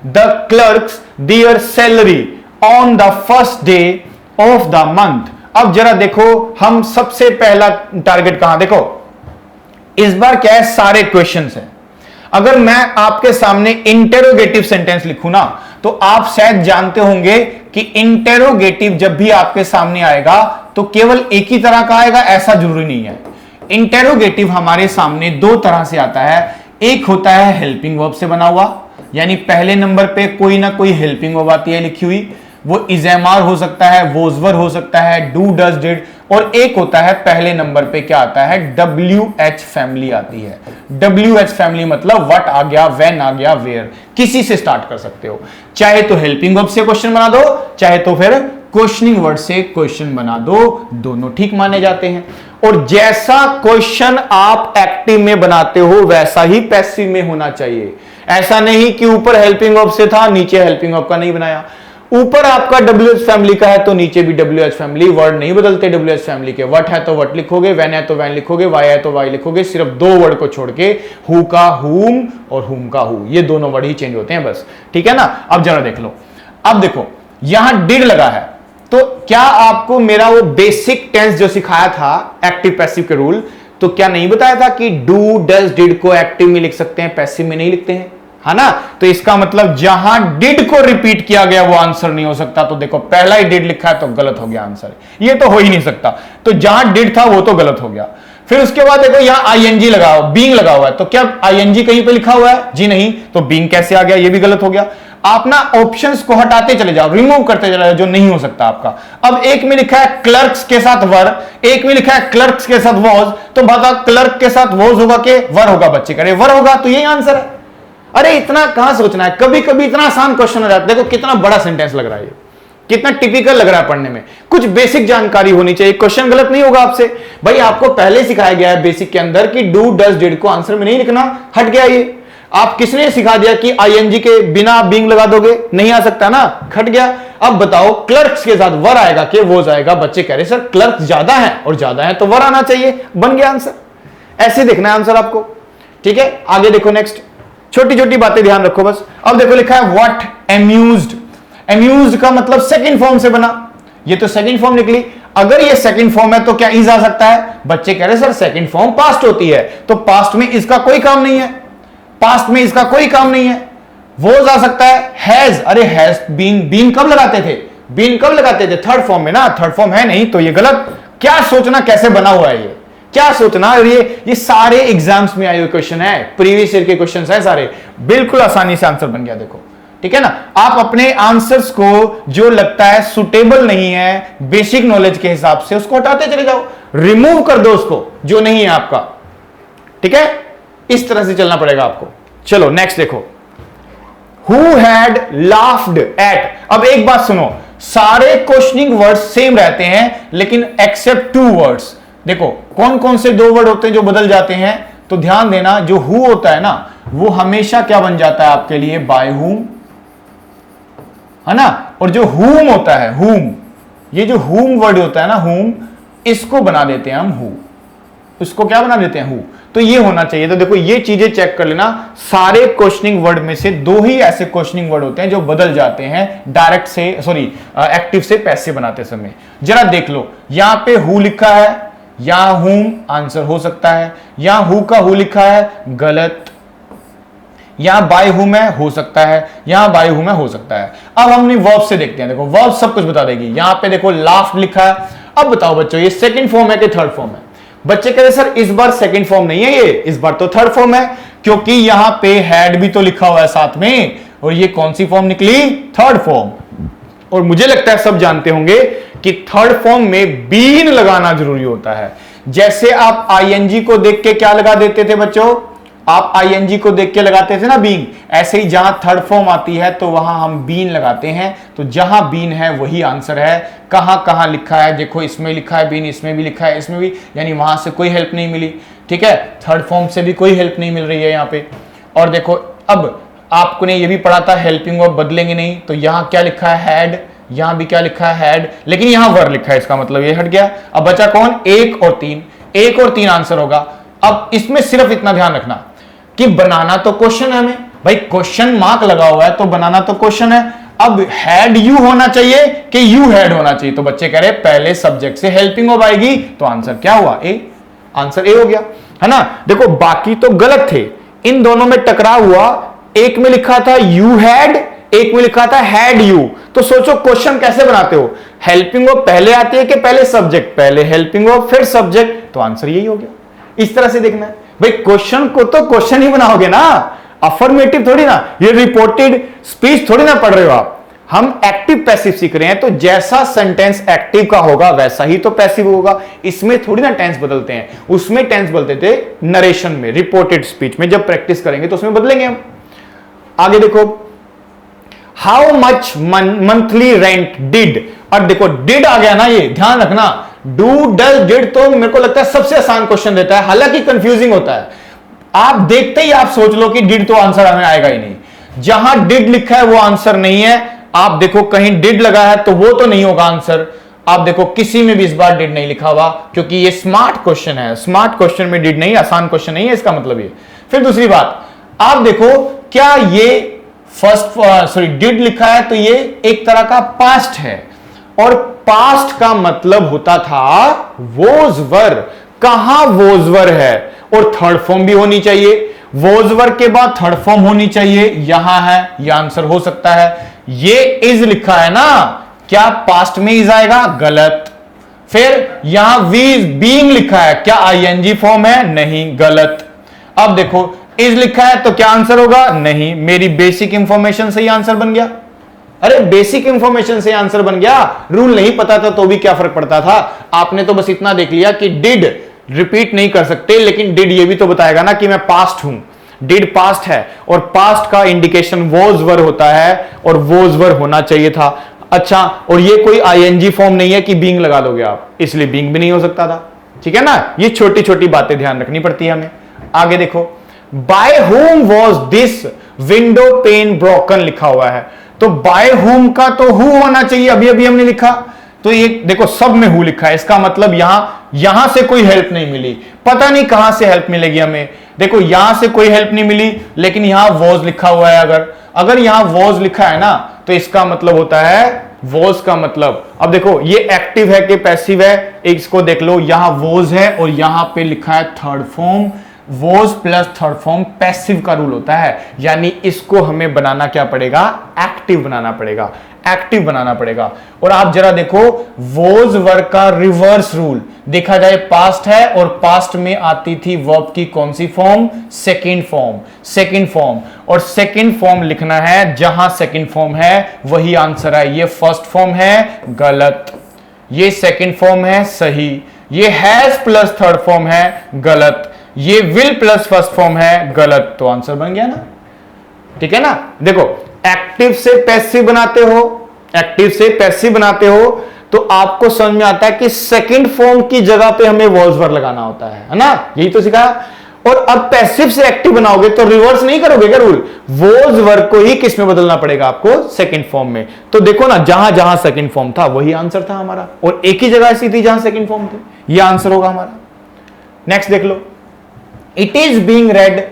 Speaker 1: the clerks their salary on the first day of the month. अब जरा देखो, हम सबसे पहला टारगेट कहां, देखो इस बार क्या है, सारे क्वेश्चंस हैं। अगर मैं आपके सामने इंटेरोगेटिव सेंटेंस लिखूं ना, तो आप शायद जानते होंगे कि इंटेरोगेटिव जब भी आपके सामने आएगा तो केवल एक ही तरह का आएगा, ऐसा जरूरी नहीं है। इंटेरोगेटिव हमारे सामने 2 तरह से आता है। एक होता है हेल्पिंग वर्ब से बना हुआ, यानी पहले नंबर पे कोई ना कोई हेल्पिंग वर्ब आती है लिखी हुई, वो इज़ेमार हो सकता है, वोजवर हो सकता है, डू डज डिड। और एक होता है पहले नंबर पे क्या आता है, WH फैमिली आती है। WH फैमिली मतलब व्हाट आ गया, व्हेन आ गया, वेयर, किसी से स्टार्ट कर सकते हो। चाहे तो हेल्पिंग वर्ब से क्वेश्चन बना दो, चाहे तो फिर क्वेश्चनिंग वर्ड से क्वेश्चन बना दो, दोनों ठीक माने जाते हैं। और जैसा क्वेश्चन आप एक्टिव में बनाते हो वैसा ही पैसिव में होना चाहिए। ऐसा नहीं कि ऊपर हेल्पिंग वर्ब से था, नीचे हेल्पिंग वर्ब का नहीं बनाया। ऊपर आपका WH फैमिली का है तो नीचे भी WH फैमिली। वर्ड नहीं बदलते WH फैमिली के। व्हाट है तो व्हाट लिखोगे, व्हेन है तो व्हेन लिखोगे, वाई है तो वाई लिखोगे, सिर्फ 2 वर्ड को छोड़ के, हु का हुम और हुम का हु, ये दोनों वर्ड ही चेंज होते हैं बस। ठीक है ना। अब जरा देख लो, अब देखो यहां डिड लगा है, तो क्या आपको मेरा वो बेसिक टेंस जो सिखाया था एक्टिव पैसिव के रूल, तो क्या नहीं बताया था कि डू डज डिड को एक्टिव में लिख सकते हैं, पैसिव में नहीं लिखते हैं, है ना। तो इसका मतलब जहां डिड को रिपीट किया गया वो आंसर नहीं हो सकता। तो देखो पहला ही डिड लिखा है तो गलत हो गया आंसर, ये तो हो ही नहीं सकता। तो जहां डिड था वो तो गलत हो गया। फिर उसके बाद देखो यहां ING लगा हुआ, बीइंग लगा हुआ है, तो क्या ING कहीं पे लिखा हुआ है, जी नहीं, तो बीइंग कैसे आ गया, ये भी गलत हो गया। आप ना ऑप्शंस को हटाते चले जाओ, रिमूव करते चले जाओ जो नहीं हो सकता आपका। अब एक में लिखा है क्लर्क्स के साथ वर, एक में लिखा है क्लर्क्स के साथ वॉज, तो बताओ क्लर्क के साथ वॉज होगा कि वर होगा, बच्चे करे वर होगा, तो यही आंसर है। अरे इतना कहां सोचना है, कभी कभी इतना आसान क्वेश्चन हो जाता है। देखो कितना बड़ा सेंटेंस लग रहा है, ये कितना टिपिकल लग रहा है पढ़ने में। कुछ बेसिक जानकारी होनी चाहिए, क्वेश्चन गलत नहीं होगा आपसे। भाई आपको पहले सिखाया गया है बेसिक के अंदर कि डू डज डिड को आंसर में नहीं लिखना, हट गया ये। आप किसने सिखा दिया कि ING के बिना बीइंग लगा दोगे, नहीं आ सकता ना, खट गया। अब बताओ क्लर्क्स के साथ वर आएगा कि वो जाएगा, बच्चे कह रहे सर क्लर्क्स ज्यादा है और ज्यादा है तो वर आना चाहिए, बन गया आंसर। ऐसे देखना है आंसर आपको। ठीक है, आगे देखो नेक्स्ट, छोटी छोटी बातें ध्यान रखो बस। अब देखो लिखा है व्हाट एम्यूज्ड, एम्यूज्ड का मतलब सेकंड फॉर्म से बना, ये तो सेकंड फॉर्म निकली। अगर ये सेकंड फॉर्म है तो क्या इज आ सकता है, बच्चे कह रहे सर सेकंड फॉर्म पास्ट होती है, तो पास्ट में इसका कोई काम नहीं है, पास्ट में इसका कोई काम नहीं है। वोज आ सकता है, हैज, अरे हैज बीन, बीन कब लगाते थे, बीन कब लगाते थे, थर्ड फॉर्म में ना, थर्ड फॉर्म है नहीं तो ये गलत। क्या सोचना कैसे बना हुआ है ये, क्या सोचना, ये सारे एग्जाम्स में आए हुए क्वेश्चन है, प्रीवियस ईयर के क्वेश्चन है सारे, बिल्कुल आसानी से आंसर बन गया। देखो ठीक है ना। आप अपने आंसर्स को जो लगता है सुटेबल नहीं है बेसिक नॉलेज के हिसाब से उसको हटाते चले जाओ, रिमूव कर दो उसको जो नहीं है आपका। ठीक है, इस तरह से चलना पड़ेगा आपको। चलो नेक्स्ट देखो, हु हैड लाफ्ड एट। अब एक बात सुनो, सारे क्वेश्चनिंग वर्ड्स सेम रहते हैं लेकिन एक्सेप्ट 2 वर्ड्स। देखो कौन कौन से 2 वर्ड होते हैं जो बदल जाते हैं, तो ध्यान देना, जो हु होता है ना वो हमेशा क्या बन जाता है आपके लिए, बाय हुम। है ना। और जो whom होता है, whom, ये जो whom वर्ड होता है ना, whom, इसको बना देते हैं हम who, इसको क्या बना देते हैं who। तो ये होना चाहिए। तो देखो ये चीजें चेक कर लेना, सारे क्वेश्चनिंग वर्ड में से दो ही ऐसे क्वेश्चनिंग वर्ड होते हैं जो बदल जाते हैं डायरेक्ट से, सॉरी एक्टिव से पैसिव बनाते समय। जरा देख लो, यहां पे who लिखा है, यहां whom आंसर हो सकता है, यहां who का who लिखा है, गलत। यहां बाय whom है, हो सकता है, यहां बाय whom है, हो सकता है। अब हमने वर्ब से देखते हैं। देखो वर्ब सब कुछ बता देगी। यहां पे देखो लाफ्ट लिखा है। अब बताओ बच्चों, ये सेकंड फॉर्म है कि थर्ड फॉर्म है? बच्चे कह रहे सर इस बार सेकंड फॉर्म नहीं है, ये इस बार तो थर्ड फॉर्म है, क्योंकि यहां पे हैड भी तो लिखा हुआ है साथ में, और ये कौन सी फॉर्म निकली? Third form. और मुझे लगता है सब जानते होंगे कि थर्ड फॉर्म में बीन लगाना जरूरी होता है। जैसे आप आईएनजी को देख के क्या लगा देते थे बच्चों? आप आईएनजी को देख के लगाते थे ना बीन, ऐसे ही जहां थर्ड फॉर्म आती है तो वहां हम बीन लगाते हैं। तो जहां बीन है वही आंसर है। कहां कहां लिखा है? देखो इसमें लिखा है बीन, इसमें भी लिखा है, इसमें भी, यानी वहां से कोई हेल्प नहीं मिली। ठीक है, थर्ड फॉर्म से भी कोई हेल्प नहीं मिल रही है यहां पे। और देखो अब आपने ये भी पढ़ा था हेल्पिंग वर्ब बदलेंगे नहीं, तो यहां क्या लिखा है? हैड। यहां भी क्या लिखा है? हैड, लेकिन यहां वर लिखा है, इसका मतलब ये हट गया। अब बचा कौन? एक और तीन। एक और तीन आंसर होगा। अब इसमें सिर्फ इतना ध्यान रखना कि बनाना तो क्वेश्चन है हमें, भाई क्वेश्चन मार्क लगा हुआ है तो बनाना तो क्वेश्चन है। अब हैड यू होना चाहिए कि यू हैड होना चाहिए? तो बच्चे कह रहे पहले सब्जेक्ट से हेल्पिंग वर्ब आएगी, तो आंसर क्या हुआ? ए। आंसर ए हो गया, है ना। देखो बाकी तो गलत थे, इन दोनों में टकराव हुआ। एक में लिखा था यू हैड, एक में लिखा था हैड यू। तो सोचो क्वेश्चन कैसे बनाते हो? हेल्पिंग वर्ब पहले आती है कि पहले सब्जेक्ट? पहले हेल्पिंग वर्ब फिर सब्जेक्ट, तो आंसर यही हो गया। इस तरह से देखना है भाई, क्वेश्चन को तो क्वेश्चन ही बनाओगे ना, अफर्मेटिव थोड़ी ना, ये रिपोर्टेड स्पीच थोड़ी ना पढ़ रहे हो आप। हम एक्टिव पैसिव सीख रहे हैं, तो जैसा सेंटेंस एक्टिव का होगा वैसा ही तो पैसिव होगा। इसमें थोड़ी ना टेंस बदलते हैं, उसमें टेंस बदलते थे नरेशन में, रिपोर्टेड स्पीच में। जब प्रैक्टिस करेंगे तो उसमें बदलेंगे हम। आगे देखो, how much monthly rent did. और देखो डिड आ गया ना, ये ध्यान रखना, डू डज डिड तो मेरे को लगता है सबसे आसान क्वेश्चन देता है, हालांकि कंफ्यूजिंग होता है। आप देखते ही आप सोच लो कि डिड तो आंसर हमें आएगा ही नहीं। जहां डिड लिखा है वो आंसर नहीं है। आप देखो कहीं डिड लगा है तो वो तो नहीं होगा आंसर। आप देखो किसी में भी इस बार डिड नहीं लिखा हुआ, क्योंकि ये स्मार्ट क्वेश्चन है। स्मार्ट क्वेश्चन में डिड नहीं, आसान क्वेश्चन नहीं है, इसका मतलब ये। फिर दूसरी बात, आप देखो क्या ये फर्स्ट डिड लिखा है तो ये एक तरह का पास्ट है, और पास्ट का मतलब होता था वोज वर। कहां वोज वर है? और थर्ड फॉर्म भी होनी चाहिए, वोज वर के बाद थर्ड फॉर्म होनी चाहिए। यहां है, यह आंसर हो सकता है। ये इज लिखा है ना, क्या पास्ट में इज आएगा? गलत। फिर यहां वी बीइंग लिखा है, क्या आईएनजी फॉर्म है? नहीं, गलत। अब देखो इज लिखा है तो क्या आंसर होगा? नहीं। मेरी बेसिक इंफॉर्मेशन से ही आंसर बन गया। अरे बेसिक इंफॉर्मेशन से आंसर बन गया, रूल नहीं पता था तो भी क्या फर्क पड़ता था? आपने तो बस इतना देख लिया कि डिड रिपीट नहीं कर सकते, लेकिन डिड ये भी तो बताएगा ना कि मैं पास्ट हूं। डिड पास्ट है, और पास्ट का इंडिकेशन वोज वर होता है, और वोज वर होना चाहिए था। अच्छा, और ये कोई आईएनजी फॉर्म नहीं है कि बीइंग लगा दोगे आप, इसलिए बीइंग भी नहीं हो सकता था। ठीक है ना, ये छोटी छोटी बातें ध्यान रखनी पड़ती है हमें। आगे देखो, by whom was this window pane broken लिखा हुआ है, तो बाय होम का तो हु होना चाहिए, अभी अभी हमने लिखा। तो ये देखो सब में हु लिखा है, इसका मतलब यहां से कोई हेल्प नहीं मिली। पता नहीं कहां से हेल्प मिलेगी हमें। देखो यहां से कोई हेल्प नहीं मिली, लेकिन यहां वॉज लिखा हुआ है। अगर यहां वॉज लिखा है ना, तो इसका मतलब होता है वॉज का मतलब, अब देखो ये एक्टिव है कि पैसिव है, इसको देख लो, यहां वॉज है और यहां पे लिखा है third form. Was plus third form passive का रूल होता है, यानी इसको हमें बनाना क्या पड़ेगा? एक्टिव बनाना पड़ेगा, एक्टिव बनाना पड़ेगा। और आप जरा देखो वॉज वर्ब का रिवर्स रूल देखा जाए, पास्ट है और पास्ट में आती थी वर्ब की कौन सी form? Second form. Second form, और सेकंड फॉर्म लिखना है, जहां सेकंड फॉर्म है वही आंसर है। ये फर्स्ट फॉर्म है, गलत। ये सेकंड फॉर्म है, सही। ये हैज प्लस थर्ड फॉर्म है, गलत। ये विल प्लस फर्स्ट फॉर्म है, गलत। तो आंसर बन गया ना, ठीक है ना। देखो एक्टिव से पैसिव बनाते हो, एक्टिव से पैसिव बनाते हो, तो आपको समझ में आता है कि सेकंड फॉर्म की जगह पे हमें वॉज वर्ब लगाना होता है ना, यही तो सिखाया। और अब पैसिव से एक्टिव बनाओगे तो रिवर्स नहीं करोगे क्या रूल, वोज वर्ब को ही किस में बदलना पड़ेगा आपको, सेकंड फॉर्म में। तो देखो ना, जहां जहां सेकंड फॉर्म था वही आंसर था हमारा, और एक ही जगह ऐसी थी जहां सेकंड फॉर्म थी, ये आंसर होगा हमारा। नेक्स्ट देख लो, it is being read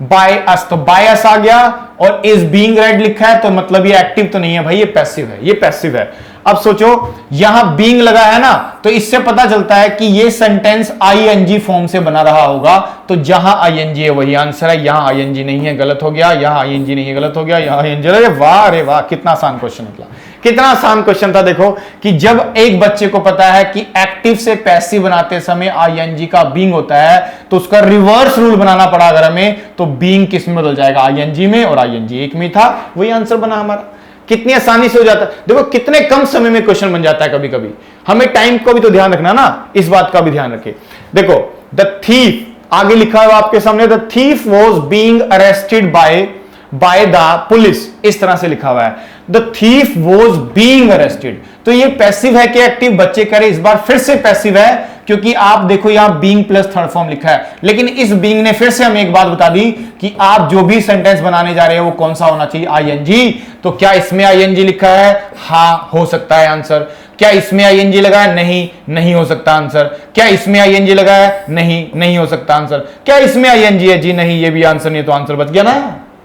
Speaker 1: by us, तो बाय अस आ गया और इज बीइंग रेड लिखा है, तो मतलब ये एक्टिव तो नहीं है भाई, ये पैसिव है, ये पैसिव है। अब सोचो यहां बीइंग लगा है ना, तो इससे पता चलता है कि ये सेंटेंस आईएनजी फॉर्म से बना रहा होगा, तो जहां आईएनजी है वही आंसर है, यहां आईएनजी नहीं है गलत हो गया, यहां आईएनजी नहीं है गलत हो गया, यहां आईएनजी। अरे वाह, अरे वाह, कितना आसान क्वेश्चन निकला, कितना आसान क्वेश्चन था। देखो कि जब एक बच्चे को पता है कि एक्टिव से पैसिव बनाते समय आईएनजी का बीइंग होता है, तो उसका रिवर्स रूल बनाना पड़ा अगर हमें, तो बीइंग किस में बदल जाएगा, आईएनजी में, और आईएनजी एक में था, वही आंसर बना हमारा। कितनी आसानी से हो जाता है, देखो कितने कम समय में क्वेश्चन बन जाता है कभी कभी। हमें टाइम को भी तो ध्यान रखना ना, इस बात का भी ध्यान रखें। देखो द थीफ आगे लिखा हुआ आपके सामने, the thief was being arrested by the police, इस तरह से लिखा हुआ है, the thief was being arrested. तो ये पैसिव है कि एक्टिव, बच्चे करें, इस बार फिर से पैसिव है, क्योंकि आप देखो यहां बीइंग प्लस थर्ड फॉर्म लिखा है, लेकिन इस बीइंग ने फिर से हमें एक बात बता दी कि आप जो भी सेंटेंस बनाने जा रहे हैं वो कौन सा होना चाहिए, आईएनजी। तो क्या इसमें आईएनजी लिखा है, हां हो सकता है आंसर। क्या इसमें आईएनजी लगा है, नहीं, नहीं हो सकता आंसर। क्या इसमें आईएनजी लगा है, नहीं, नहीं हो सकता आंसर। क्या इसमें आईएनजी है, जी नहीं, ये भी आंसर नहीं, तो आंसर बच गया ना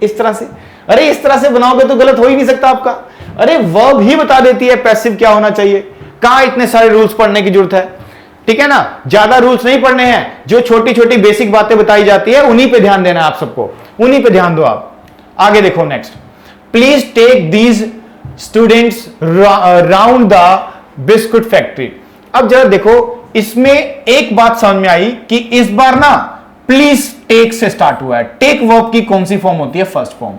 Speaker 1: इस तरह से। अरे इस तरह से बनाओगे तो गलत हो ही नहीं सकता आपका। अरे वर्ब ही बता देती है पैसिव क्या होना चाहिए, कहां इतने सारे रूल्स पढ़ने की जरूरत है, ठीक है ना। ज्यादा रूल्स नहीं पढ़ने हैं, जो छोटी छोटी बेसिक बातें बताई जाती है उन्हीं पे ध्यान देना है आप सबको, उन्हीं पे ध्यान दो आप। आगे देखो next, please take these students round the biscuit factory. अब जरा देखो, इसमें एक बात समझ में आई कि इस बार ना प्लीज टेक से स्टार्ट हुआ है। टेक वर्ब की कौन सी फॉर्म होती है, फर्स्ट फॉर्म।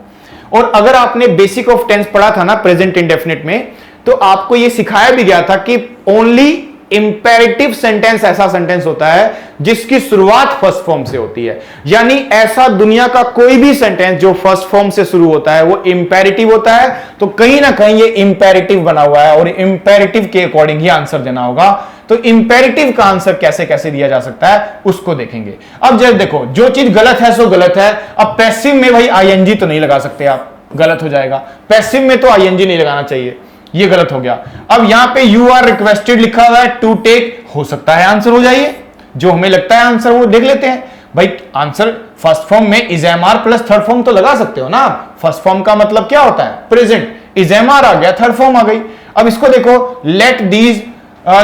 Speaker 1: और अगर आपने बेसिक ऑफ टेंस पढ़ा था ना प्रेजेंट इंडेफिनिट में, तो आपको यह सिखाया भी गया था कि ओनली इंपेरेटिव सेंटेंस ऐसा सेंटेंस होता है जिसकी शुरुआत फर्स्ट फॉर्म से होती है। यानी ऐसा दुनिया का कोई भी सेंटेंस जो फर्स्ट फॉर्म से शुरू होता है वो इंपेरेटिव होता है। तो कहीं ना कहीं ये इंपेरेटिव बना हुआ है और इंपेरेटिव के अकॉर्डिंग ही आंसर देना होगा। तो इंपेरेटिव का आंसर कैसे कैसे दिया जा सकता है उसको देखेंगे। अब जब देखो, जो चीज गलत है सो गलत है। अब पैसिव में भाई आईएनजी तो नहीं लगा सकते आप, गलत हो जाएगा। पैसिव में तो आईएनजी नहीं लगाना चाहिए, ये गलत हो गया। अब यहां पे यू आर रिक्वेस्टेड लिखा हुआ है, टू टेक, हो सकता है आंसर हो जाइए। जो हमें लगता है आंसर वो देख लेते हैं भाई। आंसर फर्स्ट फॉर्म में is am are plus third form तो लगा सकते हो ना आप। फर्स्ट फॉर्म का मतलब क्या होता है, प्रेजेंट। इज एम आर आ गया, थर्ड फॉर्म आ गई। अब इसको देखो, लेट दीज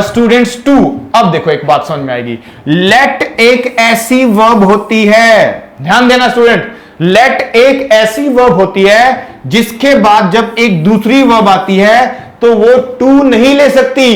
Speaker 1: स्टूडेंट्स टू। अब देखो एक बात समझ में आएगी, लेट एक ऐसी वर्ब होती है, ध्यान देना स्टूडेंट, लेट एक ऐसी वर्ब होती है जिसके बाद जब एक दूसरी वर्ब आती है तो वो टू नहीं ले सकती।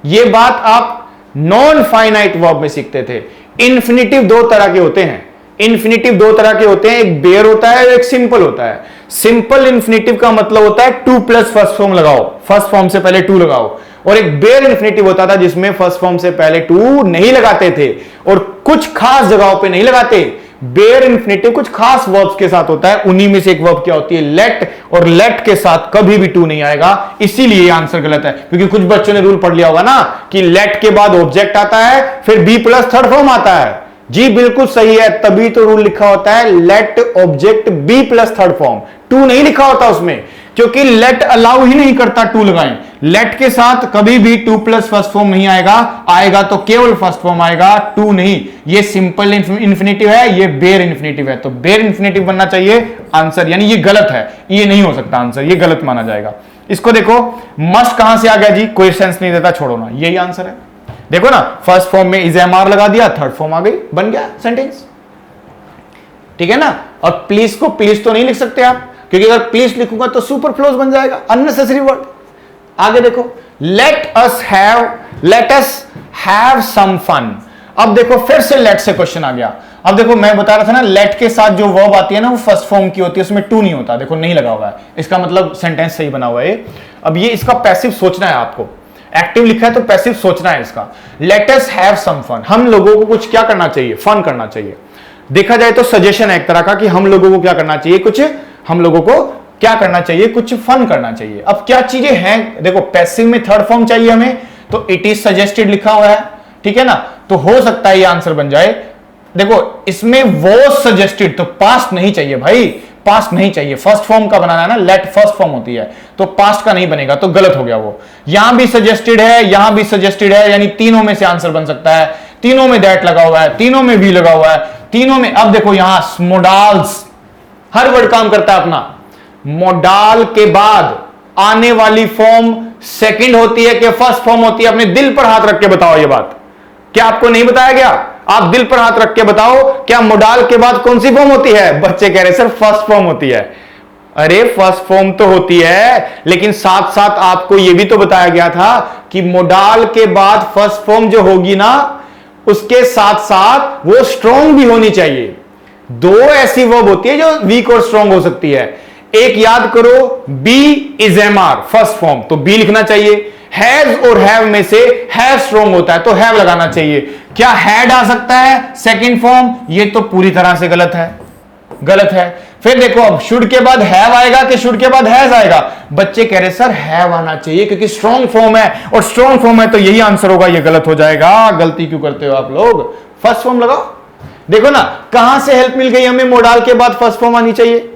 Speaker 1: ये बात आप नॉन फाइनाइट वर्ब में सीखते थे। इन्फिनिटिव दो तरह के होते हैं, इन्फिनिटिव दो तरह के होते हैं, एक बेयर होता है और एक सिंपल होता है। सिंपल इन्फिनिटिव का मतलब होता है टू प्लस फर्स्ट फॉर्म लगाओ, फर्स्ट फॉर्म से पहले टू लगाओ। और एक बेयर इन्फिनिटिव होता था जिसमें फर्स्ट फॉर्म से पहले टू नहीं लगाते थे और कुछ खास जगहों पे नहीं लगाते। बेयर इन्फिनिटिव कुछ खास वर्ब्स के साथ होता है, उन्हीं में से एक वर्ब क्या होती है, लेट, और लेट के साथ कभी भी टू नहीं आएगा। इसीलिए आंसर गलत है, क्योंकि कुछ बच्चों ने रूल पढ़ लिया होगा ना कि लेट के बाद ऑब्जेक्ट आता है फिर बी प्लस थर्ड फॉर्म आता है। जी बिल्कुल सही है, तभी तो रूल लिखा होता है let object be plus third form, to नहीं लिखा होता उसमें, क्योंकि लेट अलाउ ही नहीं करता टू लगाएं। लेट के साथ कभी भी टू प्लस फर्स्ट फॉर्म नहीं आएगा, आएगा तो केवल फर्स्ट फॉर्म आएगा, टू नहीं। ये सिंपल इन्फिनिटिव है, ये बेयर इन्फिनिटिव है, तो बेयर इन्फिनिटिव बनना चाहिए आंसर, यानी ये गलत है, ये नहीं हो सकता आंसर, ये गलत माना जाएगा। इसको देखो, मस्ट कहां से आ गया जी, कोई सेंस नहीं देता, छोड़ो ना, यही आंसर है। देखो ना, फर्स्ट फॉर्म में इज एम आर लगा दिया, थर्ड फॉर्म आ गई, बन गया सेंटेंस, ठीक है ना। और प्लीज को प्लीज तो नहीं लिख सकते आप, क्योंकि अगर प्लीज लिखूंगा तो सुपरफ्लोज बन जाएगा, अननेसेसरी वर्ड। आगे देखो, let us have some fun. अब देखो फिर से लेट से क्वेश्चन आ गया। अब देखो मैं बता रहा था ना, लेट के साथ जो वर्ब आती है ना वो फर्स्ट फॉर्म की होती है, उसमें टू नहीं होता। देखो नहीं लगा हुआ है, इसका मतलब सेंटेंस सही बना हुआ है। अब ये इसका पैसिव सोचना है आपको, एक्टिव लिखा है तो पैसिव सोचना है इसका। Let us have some fun, हम लोगों को कुछ क्या करना चाहिए, फन करना चाहिए। देखा जाए तो सजेशन है एक तरह का कि हम लोगों को क्या करना चाहिए, कुछ हम लोगों को क्या करना चाहिए, कुछ फन करना चाहिए। अब क्या चीजें हैं, देखो पैसिव में थर्ड फॉर्म चाहिए हमें, तो इट इज सजेस्टेड लिखा हुआ है, ठीक है ना। तो हो सकता है ये आंसर बन जाए देखो इसमें वो सजेस्टेड, तो पास्ट नहीं चाहिए भाई, पास्ट नहीं चाहिए। फर्स्ट फॉर्म का बनाना है ना, लेट फर्स्ट फॉर्म होती है, तो पास्ट का नहीं बनेगा, तो गलत हो गया वो। यहां भी सजेस्टेड है, यहां भी सजेस्टेड है, यानी तीनों में से आंसर बन सकता है। तीनों में दैट लगा हुआ है, तीनों में भी लगा हुआ है, तीनों में। अब देखो यहां मोडाल्स, हर वर्ड काम करता है अपना। मोडाल के बाद आने वाली फॉर्म सेकंड होती है कि फर्स्ट फॉर्म होती है? अपने दिल पर हाथ रख के बताओ ये बात। क्या आपको नहीं बताया गया? आप दिल पर हाथ रख के बताओ, क्या मोडाल के बाद कौन सी फॉर्म होती है? बच्चे कह रहे सर फर्स्ट फॉर्म होती है। अरे फर्स्ट फॉर्म तो होती है, लेकिन साथ साथ आपको यह भी तो बताया गया था कि मोडाल के बाद फर्स्ट फॉर्म जो होगी ना, उसके साथ साथ वो स्ट्रॉन्ग भी होनी चाहिए। दो ऐसी वर्ब होती है जो वीक और स्ट्रॉन्ग हो सकती है। एक याद करो, be is am are, first form, तो बी लिखना चाहिए। हैज और हैव में से हैव स्ट्रॉन्ग होता है, तो हैव लगाना चाहिए। क्या हैड आ सकता है सेकंड फॉर्म? ये तो पूरी तरह से गलत है, गलत है। फिर देखो अब शुड के बाद हैव आएगा कि शुड के बाद हैज आएगा? बच्चे कह रहे सर हैव आना चाहिए क्योंकि स्ट्रॉन्ग फॉर्म है, और स्ट्रॉन्ग फॉर्म है तो यही आंसर होगा। ये गलत हो जाएगा। गलती क्यों करते हो आप लोग? फर्स्ट फॉर्म लगाओ। देखो ना कहां से हेल्प मिल गई हमें, मोडाल के बाद फर्स्ट फॉर्म आनी चाहिए।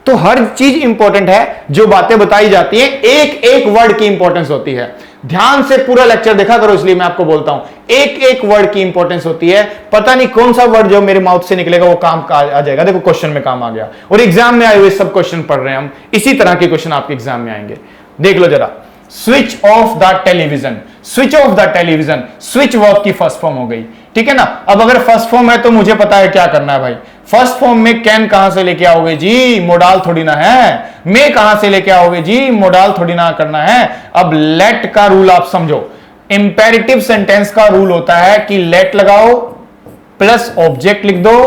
Speaker 1: तो हर चीज इंपॉर्टेंट है, जो बातें बताई जाती हैं एक एक वर्ड की इंपॉर्टेंस होती है। ध्यान से पूरा लेक्चर देखा करो, इसलिए मैं आपको बोलता हूं एक एक वर्ड की इंपॉर्टेंस होती है। पता नहीं कौन सा वर्ड जो मेरे माउथ से निकलेगा वो काम का आ जाएगा। देखो क्वेश्चन में काम आ गया, और एग्जाम में आए हुए सब क्वेश्चन पढ़ रहे हैं हम, इसी तरह के क्वेश्चन आपके एग्जाम में आएंगे। देख लो जरा, switch off the television, switch off the television, switch verb की फर्स्ट फॉर्म हो गई, ठीक है ना। अब अगर फर्स्ट फॉर्म है तो मुझे पता है क्या करना है भाई। फर्स्ट फॉर्म में कैन कहां से लेके आओगे जी? मोडाल थोड़ी ना है। मे कहां से लेके आओगे जी? मोडाल थोड़ी ना करना है। अब लेट का रूल आप समझो। इंपेरेटिव सेंटेंस का रूल होता है कि लेट लगाओ प्लस ऑब्जेक्ट लिख दो,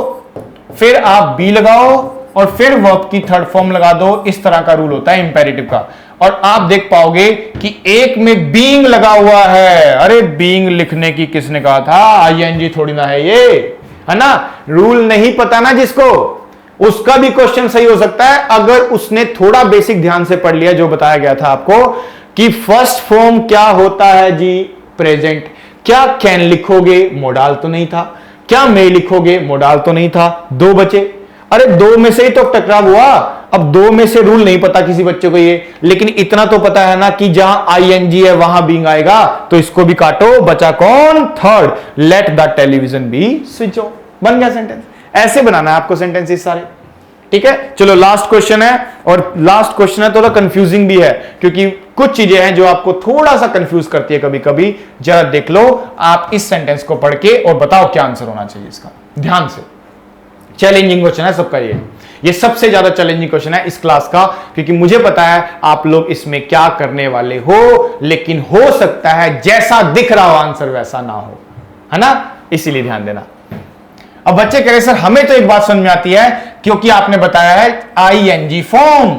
Speaker 1: फिर आप बी लगाओ और फिर वर्ब की थर्ड फॉर्म लगा दो। इस तरह का रूल होता है इंपेरेटिव का। और आप देख पाओगे कि एक में बीइंग लगा हुआ है। अरे बीइंग लिखने की किसने कहा था? आईएनजी थोड़ी ना है ये, है ना। रूल नहीं पता ना जिसको, उसका भी क्वेश्चन सही हो सकता है अगर उसने थोड़ा बेसिक ध्यान से पढ़ लिया। जो बताया गया था आपको कि फर्स्ट फॉर्म क्या होता है जी? प्रेजेंट। क्या कैन लिखोगे? मोडाल तो नहीं था। क्या मे लिखोगे? मोडाल तो नहीं था। दो बचे। अरे दो में से ही तो टकराव हुआ। अब दो में से रूल नहीं पता किसी बच्चे को ये, लेकिन इतना तो पता है ना कि जहां आईएनजी है वहां बीइंग आएगा, तो इसको भी काटो। बचा कौन? Third, let the television be switch off. बन गया सेंटेंस। ऐसे बनाना है आपको सेंटेंसेस सारे, ठीक है। चलो लास्ट क्वेश्चन है, और लास्ट क्वेश्चन है थोड़ा कंफ्यूजिंग भी है क्योंकि कुछ चीजें हैं जो आपको थोड़ा सा कंफ्यूज करती है कभी कभी। जरा देख लो आप इस सेंटेंस को पढ़ के और बताओ क्या आंसर होना चाहिए इसका। ध्यान से, चैलेंजिंग क्वेश्चन है सबका ये सबसे ज्यादा चैलेंजिंग क्वेश्चन है इस क्लास का, क्योंकि मुझे पता है आप लोग इसमें क्या करने वाले हो, लेकिन हो सकता है जैसा दिख रहा हो आंसर वैसा ना हो, है ना। इसीलिए ध्यान देना। अब बच्चे कह रहे सर हमें तो एक बात समझ में आती है, क्योंकि आपने बताया है आईएनजी फॉर्म,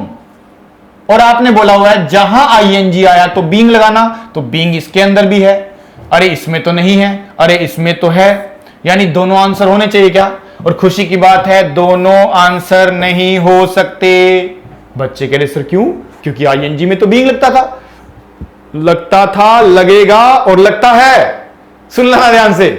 Speaker 1: और आपने बोला हुआ है जहां आईएनजी आया तो बीइंग लगाना, तो बीइंग इसके अंदर भी है। अरे इसमें तो नहीं है, अरे इसमें तो है, यानी दोनों आंसर होने चाहिए क्या? और खुशी की बात है दोनों आंसर नहीं हो सकते। बच्चे कह रहे सर क्यों? क्योंकि आईएनजी में तो बीइंग लगता था, लगेगा और लगता है। सुन लेना ध्यान से,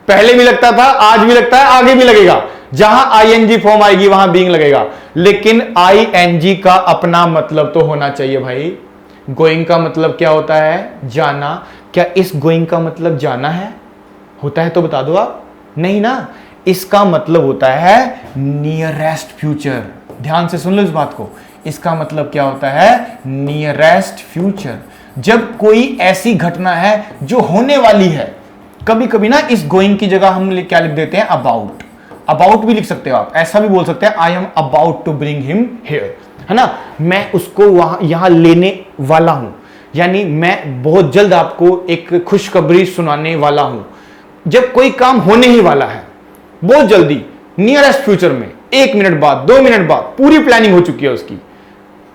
Speaker 1: पहले भी लगता था, आज भी लगता है, आगे भी लगेगा। जहां आईएनजी फॉर्म आएगी वहां बीइंग लगेगा, लेकिन आईएनजी का अपना मतलब तो होना चाहिए भाई। गोइंग का मतलब क्या होता है? जाना। क्या इस गोइंग का मतलब जाना है? होता है तो बता दो आप। नहीं ना, इसका मतलब होता है नियरेस्ट फ्यूचर। ध्यान से सुन लो इस बात को। इसका मतलब क्या होता है? Nearest future. जब कोई ऐसी घटना है जो होने वाली है, कभी कभी ना इस गोइंग की जगह हम क्या लिख देते हैं? अबाउट। अबाउट भी लिख सकते हो आप, ऐसा भी बोल सकते हैं I am about to bring him here, है ना। मैं उसको वहां यहां लेने वाला हूं, यानी मैं बहुत जल्द आपको एक खुशखबरी सुनाने वाला हूं। जब कोई काम होने ही वाला है बहुत जल्दी, नियरेस्ट फ्यूचर में, 1 मिनट बाद, 2 मिनट बाद, पूरी प्लानिंग हो चुकी है उसकी,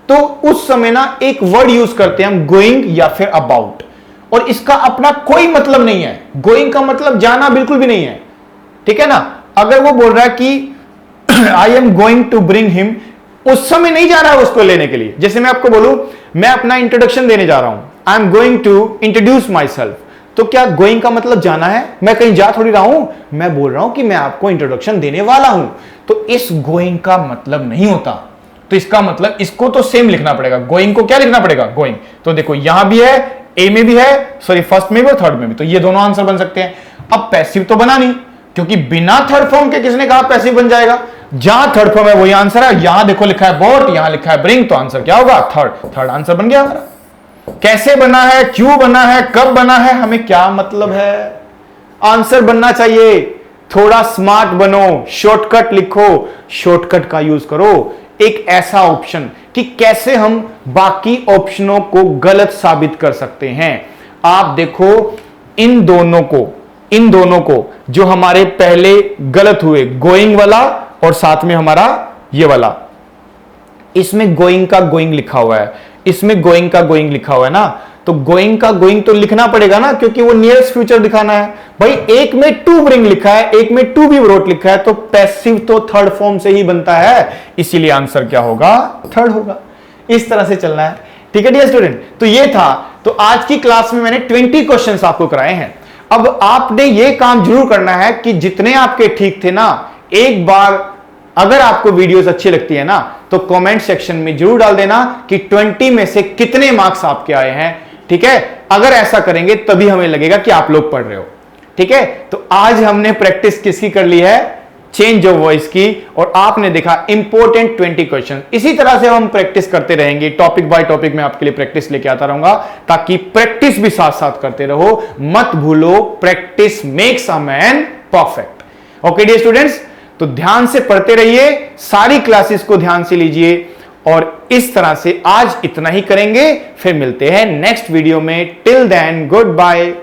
Speaker 1: तो उस समय ना एक वर्ड यूज करते हैं हम गोइंग या फिर अबाउट, और इसका अपना कोई मतलब नहीं है। गोइंग का मतलब जाना बिल्कुल भी नहीं है, ठीक है ना। अगर वो बोल रहा है कि I am going to bring him, उस समय नहीं जा रहा है उसको लेने के लिए। जैसे मैं आपको बोलूं मैं अपना इंट्रोडक्शन देने जा रहा हूं, I am going to introduce myself, तो क्या गोइंग का मतलब जाना है? मैं कहीं जा थोड़ी रहा हूं, मैं बोल रहा हूं कि मैं आपको इंट्रोडक्शन देने वाला हूं। तो इस गोइंग का मतलब नहीं होता, तो इसका मतलब इसको तो सेम लिखना पड़ेगा। गोइंग को क्या लिखना पड़ेगा? गोइंग। तो देखो यहां भी है, ए में भी है, सॉरी फर्स्ट में भी और थर्ड में भी, तो ये दोनों आंसर बन सकते हैं। अब पैसिव तो बना नहीं, क्योंकि बिना थर्ड फॉर्म के किसने कहा पैसिव बन जाएगा? जहां थर्ड फॉर्म है वही आंसर है। यहां देखो लिखा है बोट, यहां लिखा है ब्रिंग, तो आंसर क्या होगा? थर्ड आंसर बन गया हमारा। कैसे बना है, क्यों बना है, कब बना है, हमें क्या मतलब है? आंसर बनना चाहिए। थोड़ा स्मार्ट बनो, शॉर्टकट लिखो, शॉर्टकट का यूज करो। एक ऐसा ऑप्शन कि कैसे हम बाकी ऑप्शनों को गलत साबित कर सकते हैं। आप देखो इन दोनों को जो हमारे पहले गलत हुए, गोइंग वाला और साथ में हमारा ये वाला, इसमें गोइंग का गोइंग लिखा हुआ है, इसमें गोइंग का गोइंग लिखा हुआ है ना, तो गोइंग का गोइंग तो लिखना पड़ेगा ना, क्योंकि वो नियरेस्ट फ्यूचर दिखाना है। भाई एक में टू ब्रिंग लिखा है, एक में टू बी ब्रोट लिखा है, तो पैसिव तो थर्ड फॉर्म से ही बनता है, इसीलिए आंसर क्या होगा? थर्ड होगा। इस तरह से चलना है, ठीक है डियर स्टूडेंट। तो ये था, तो आज की क्लास में मैंने 20 क्वेश्चंस आपको कराए हैं। अब आपने ये काम जरूर करना है कि जितने आपके ठीक थे ना, एक बार अगर आपको वीडियोस अच्छी लगती है ना, तो कमेंट सेक्शन में जरूर डाल देना कि 20 में से कितने मार्क्स आपके आए हैं, ठीक है? अगर ऐसा करेंगे तभी हमें लगेगा कि आप लोग पढ़ रहे हो, ठीक है? तो आज हमने प्रैक्टिस किसकी कर ली है? चेंज ऑफ वॉइस की, और आपने देखा इंपॉर्टेंट 20 क्वेश्चन। इसी तरह से हम प्रैक्टिस करते रहेंगे, टॉपिक बाय टॉपिक में आपके लिए प्रैक्टिस लेके आता रहूंगा, ताकि प्रैक्टिस भी साथ साथ करते रहो। मत भूलो, practice makes a man perfect. Okay dear students, तो ध्यान से पढ़ते रहिए, सारी क्लासेस को ध्यान से लीजिए, और इस तरह से आज इतना ही करेंगे। फिर मिलते हैं नेक्स्ट वीडियो में। Till then good bye.